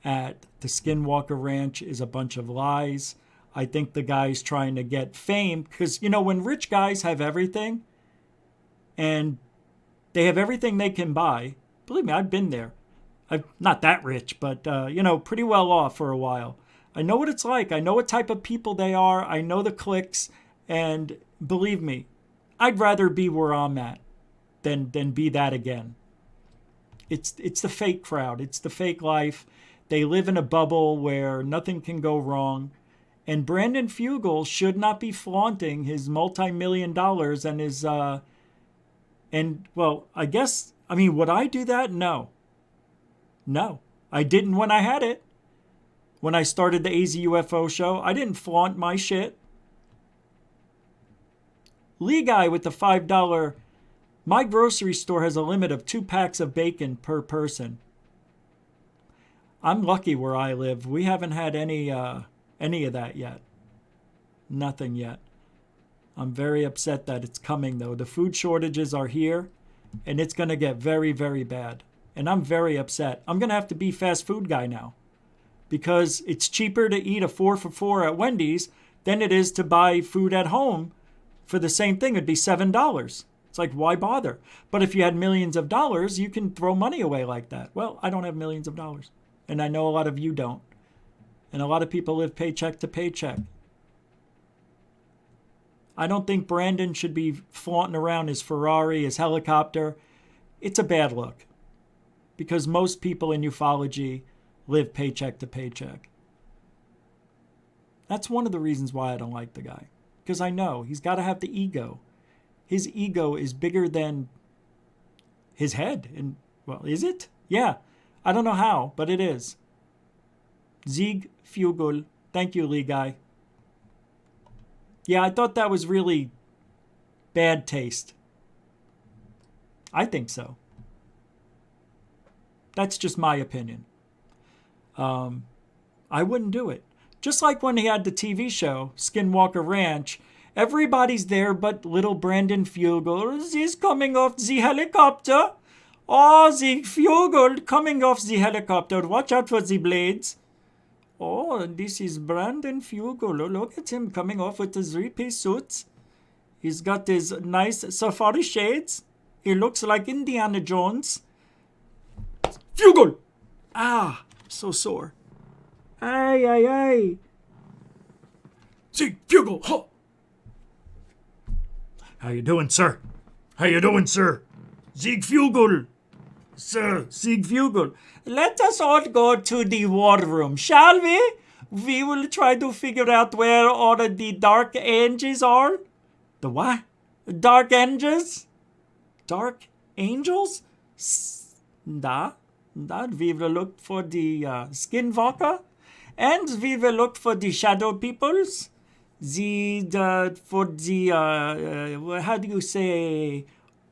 at the Skinwalker Ranch is a bunch of lies. I think the guy's trying to get fame because, you know, when rich guys have everything and they have everything they can buy, believe me, I've been there. I'm not that rich, but, you know, pretty well off for a while. I know what it's like. I know what type of people they are. I know the cliques. And believe me, I'd rather be where I'm at than be that again. It's the fake crowd. It's the fake life. They live in a bubble where nothing can go wrong. And Brandon Fugel should not be flaunting his multi-million dollars and his, and, well, I guess, I mean, would I do that? No. No. I didn't when I had it. When I started the AZ UFO show, I didn't flaunt my shit. Lee guy with the $5, my grocery store has a limit of 2 packs of bacon per person. I'm lucky where I live. We haven't had any of that yet. Nothing yet. I'm very upset that it's coming, though. The food shortages are here, and it's going to get very, very bad. And I'm very upset. I'm going to have to be fast food guy now because it's cheaper to eat a 4 for $4 at Wendy's than it is to buy food at home for the same thing. It'd be $7. It's like, why bother? But if you had millions of dollars, you can throw money away like that. Well, I don't have millions of dollars. And I know a lot of you don't. And a lot of people live paycheck to paycheck. I don't think Brandon should be flaunting around his Ferrari, his helicopter. It's a bad look. Because most people in ufology live paycheck to paycheck. That's one of the reasons why I don't like the guy. Because I know he's got to have the ego. His ego is bigger than his head. And, well, is it? Yeah. I don't know how, but it is. Sieg Fugel. Thank you, Lee guy. Yeah, I thought that was really bad taste. I think so. That's just my opinion. I wouldn't do it. Just like when he had the TV show, Skinwalker Ranch, everybody's there but little Brandon Fugel. He's coming off the helicopter. Oh, the Fugel coming off the helicopter. Watch out for the blades. Oh, this is Brandon Fugel. Oh, look at him coming off with his 3-piece suit. He's got his nice safari shades. He looks like Indiana Jones. Fugel! Ah, so sore. Ay, ay, ay. See, Fugel! Huh. How you doing, sir? How you doing, sir? Sieg Fugel! Sir, Sieg Fugel. Let us all go to the war room, shall we? We will try to figure out where all of the dark angels are. The what? Dark angels? Dark angels? We will look for the Skinwalker, and we will look for the shadow peoples. How do you say,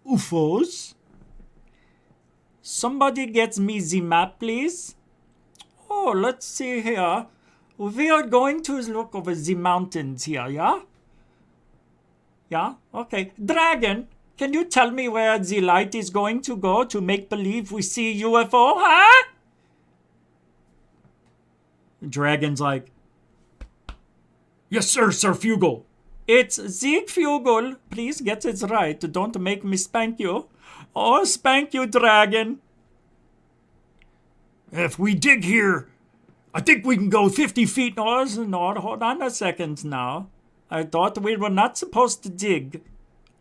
UFOs? Somebody gets me the map, please. Oh, let's see here. We are going to look over the mountains here, yeah? Yeah? Okay. Dragon, can you tell me where the light is going to go to make believe we see UFO, huh? Dragon's like, yes, sir, Sir Fugel. It's Sieg Fugel. Please get it right. Don't make me spank you. Oh, spank you, Dragon. If we dig here, I think we can go 50 feet. No, hold on a second now. I thought we were not supposed to dig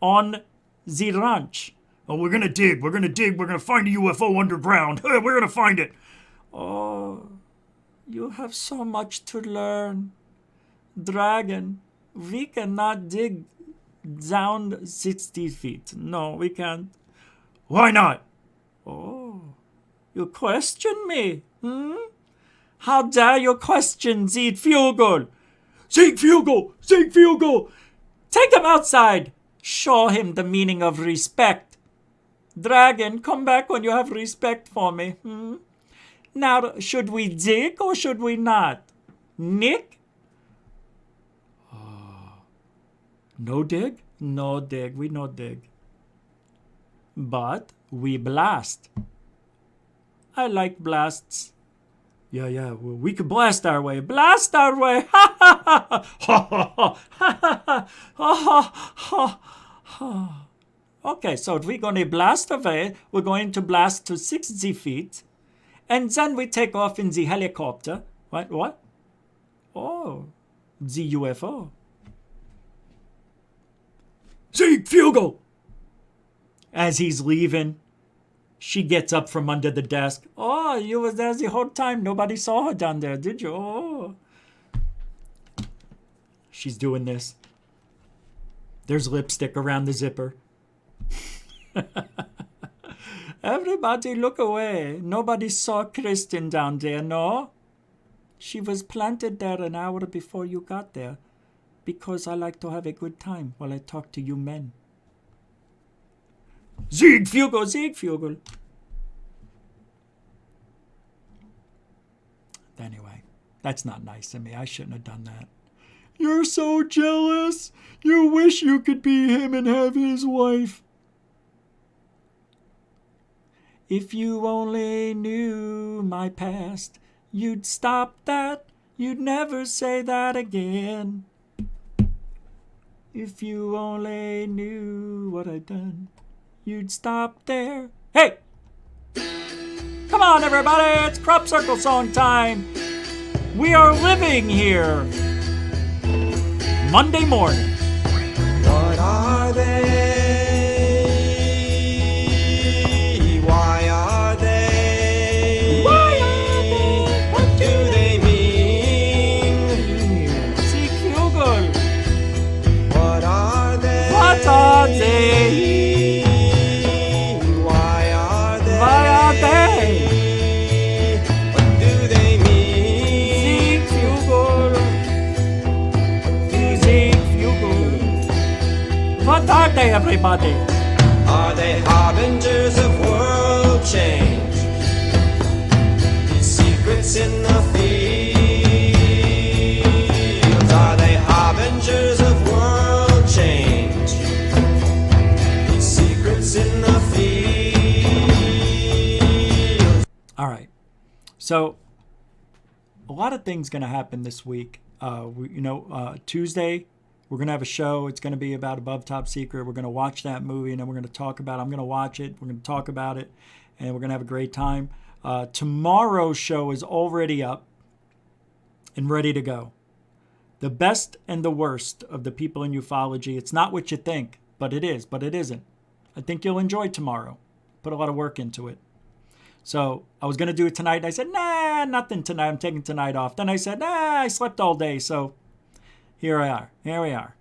on the ranch. Oh, we're going to dig. We're going to dig. We're going to find a UFO underground. We're going to find it. Oh, you have so much to learn. Dragon, we cannot dig down 60 feet. No, we can't. Why not? Oh, you question me, How dare you question Sieg Fugel? Sieg Fugel! Sieg Fugel! Take him outside! Show him the meaning of respect. Dragon, come back when you have respect for me, Now, should we dig or should we not? Nick? No dig? No dig. We no dig. But we blast. I like blasts. Yeah, yeah. Well, we could blast our way. Blast our way. Ha ha ha ha ha ha ha ha. Okay, so if we're going to blast away, we're going to blast to 60 feet. And then we take off in the helicopter. What? Oh, the UFO. Siegfugel! As he's leaving, she gets up from under the desk. Oh, you was there the whole time. Nobody saw her down there, did you? Oh. She's doing this. There's lipstick around the zipper. Everybody look away. Nobody saw Kristen down there, no? She was planted there an hour before you got there. Because I like to have a good time while I talk to you men. Siegfugel, Siegfugel. Anyway, that's not nice of me. I shouldn't have done that. You're so jealous. You wish you could be him and have his wife. If you only knew my past, you'd stop that. You'd never say that again. If you only knew what I'd done, you'd stop there. Hey! Come on, everybody! It's crop circle song time! We are living here! Monday morning. What are they? Why are they? Why are they? What do they mean? Siegfugel. What are they? What are they? Why are they? Why are they? What do they mean? Siegfugel. Siegfugel. What are they, everybody? Are they harbingers of world change? These secrets in the fields. Are they harbingers of world change? These secrets in the fields. All right. So, a lot of things going to happen this week. Tuesday, we're going to have a show. It's going to be about Above Top Secret. We're going to watch that movie, and then we're going to talk about it. I'm going to watch it. We're going to talk about it, and we're going to have a great time. Tomorrow's show is already up and ready to go. The best and the worst of the people in ufology. It's not what you think, but it is, but it isn't. I think you'll enjoy tomorrow. Put a lot of work into it. So I was going to do it tonight. And I said, nah, nothing tonight. I'm taking tonight off. Then I said, nah, I slept all day. So here we are.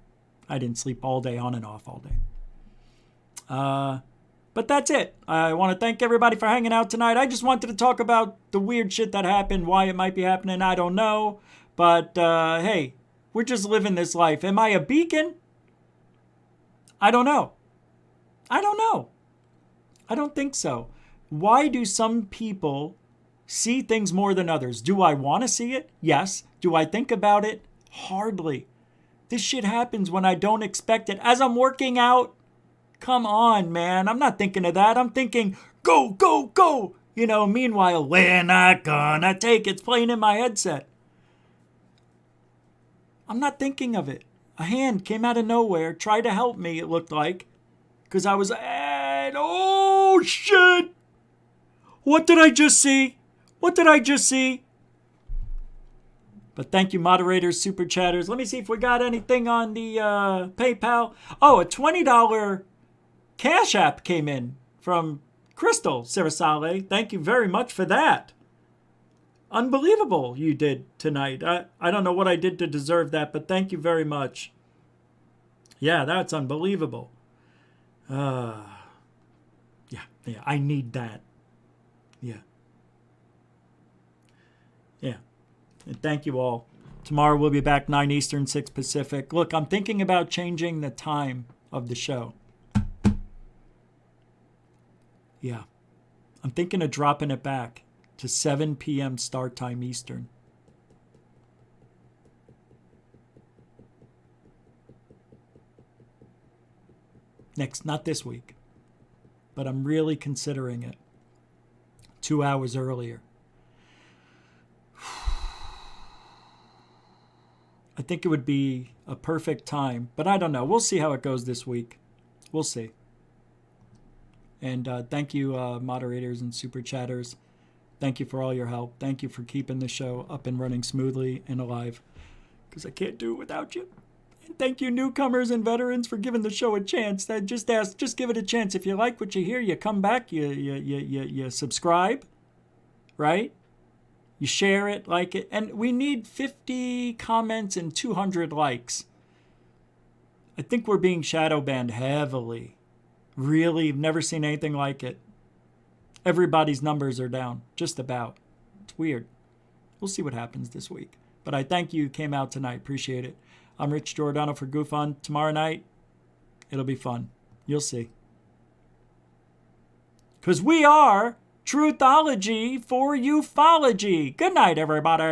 I didn't sleep all day, on and off all day. But that's it. I want to thank everybody for hanging out tonight. I just wanted to talk about the weird shit that happened, why it might be happening. I don't know. But hey, we're just living this life. Am I a beacon? I don't know. I don't think so. Why do some people see things more than others? Do I want to see it? Yes. Do I think about it? Hardly. This shit happens when I don't expect it. As I'm working out, come on, man. I'm not thinking of that. I'm thinking, go, go, go. Meanwhile, we're not gonna take it. It's playing in my headset. I'm not thinking of it. A hand came out of nowhere, tried to help me, it looked like. Because I was, oh, shit. What did I just see? But thank you, moderators, super chatters. Let me see if we got anything on the PayPal. Oh, a $20 Cash App came in from Crystal Sarasale. Thank you very much for that. Unbelievable you did tonight. I don't know what I did to deserve that, but thank you very much. Yeah, that's unbelievable. Yeah, I need that. Yeah. And thank you all. Tomorrow we'll be back 9 Eastern, 6 Pacific. Look, I'm thinking about changing the time of the show. Yeah. I'm thinking of dropping it back to 7 p.m. start time Eastern. Not this week. But I'm really considering it. 2 hours earlier. I think it would be a perfect time. But I don't know. We'll see how it goes this week. We'll see. And thank you, moderators and super chatters. Thank you for all your help. Thank you for keeping the show up and running smoothly and alive. Because I can't do it without you. And thank you, newcomers and veterans, for giving the show a chance. I just give it a chance. If you like what you hear, you come back, you subscribe, right? You share it, like it. And we need 50 comments and 200 likes. I think we're being shadow banned heavily. Really, never seen anything like it. Everybody's numbers are down, just about. It's weird. We'll see what happens this week. But I thank you came out tonight. Appreciate it. I'm Rich Giordano for Goof On. Tomorrow night, it'll be fun. You'll see. Because we are Truthology for Ufology. Good night, everybody.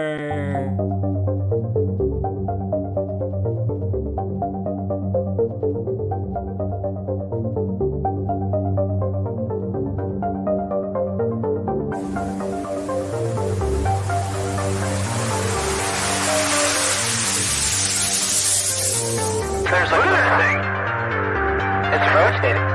There's a good thing. It's rotating.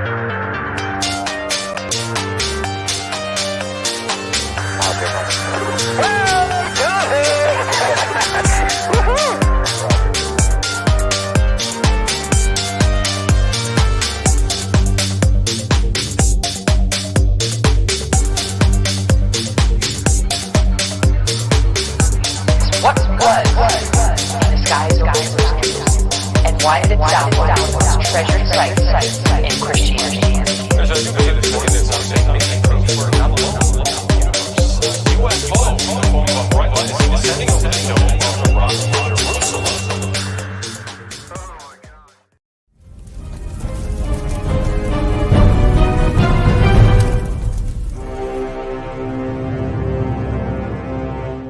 What was in the skies over and why did it downwards treasured sites in Christianity? UFO,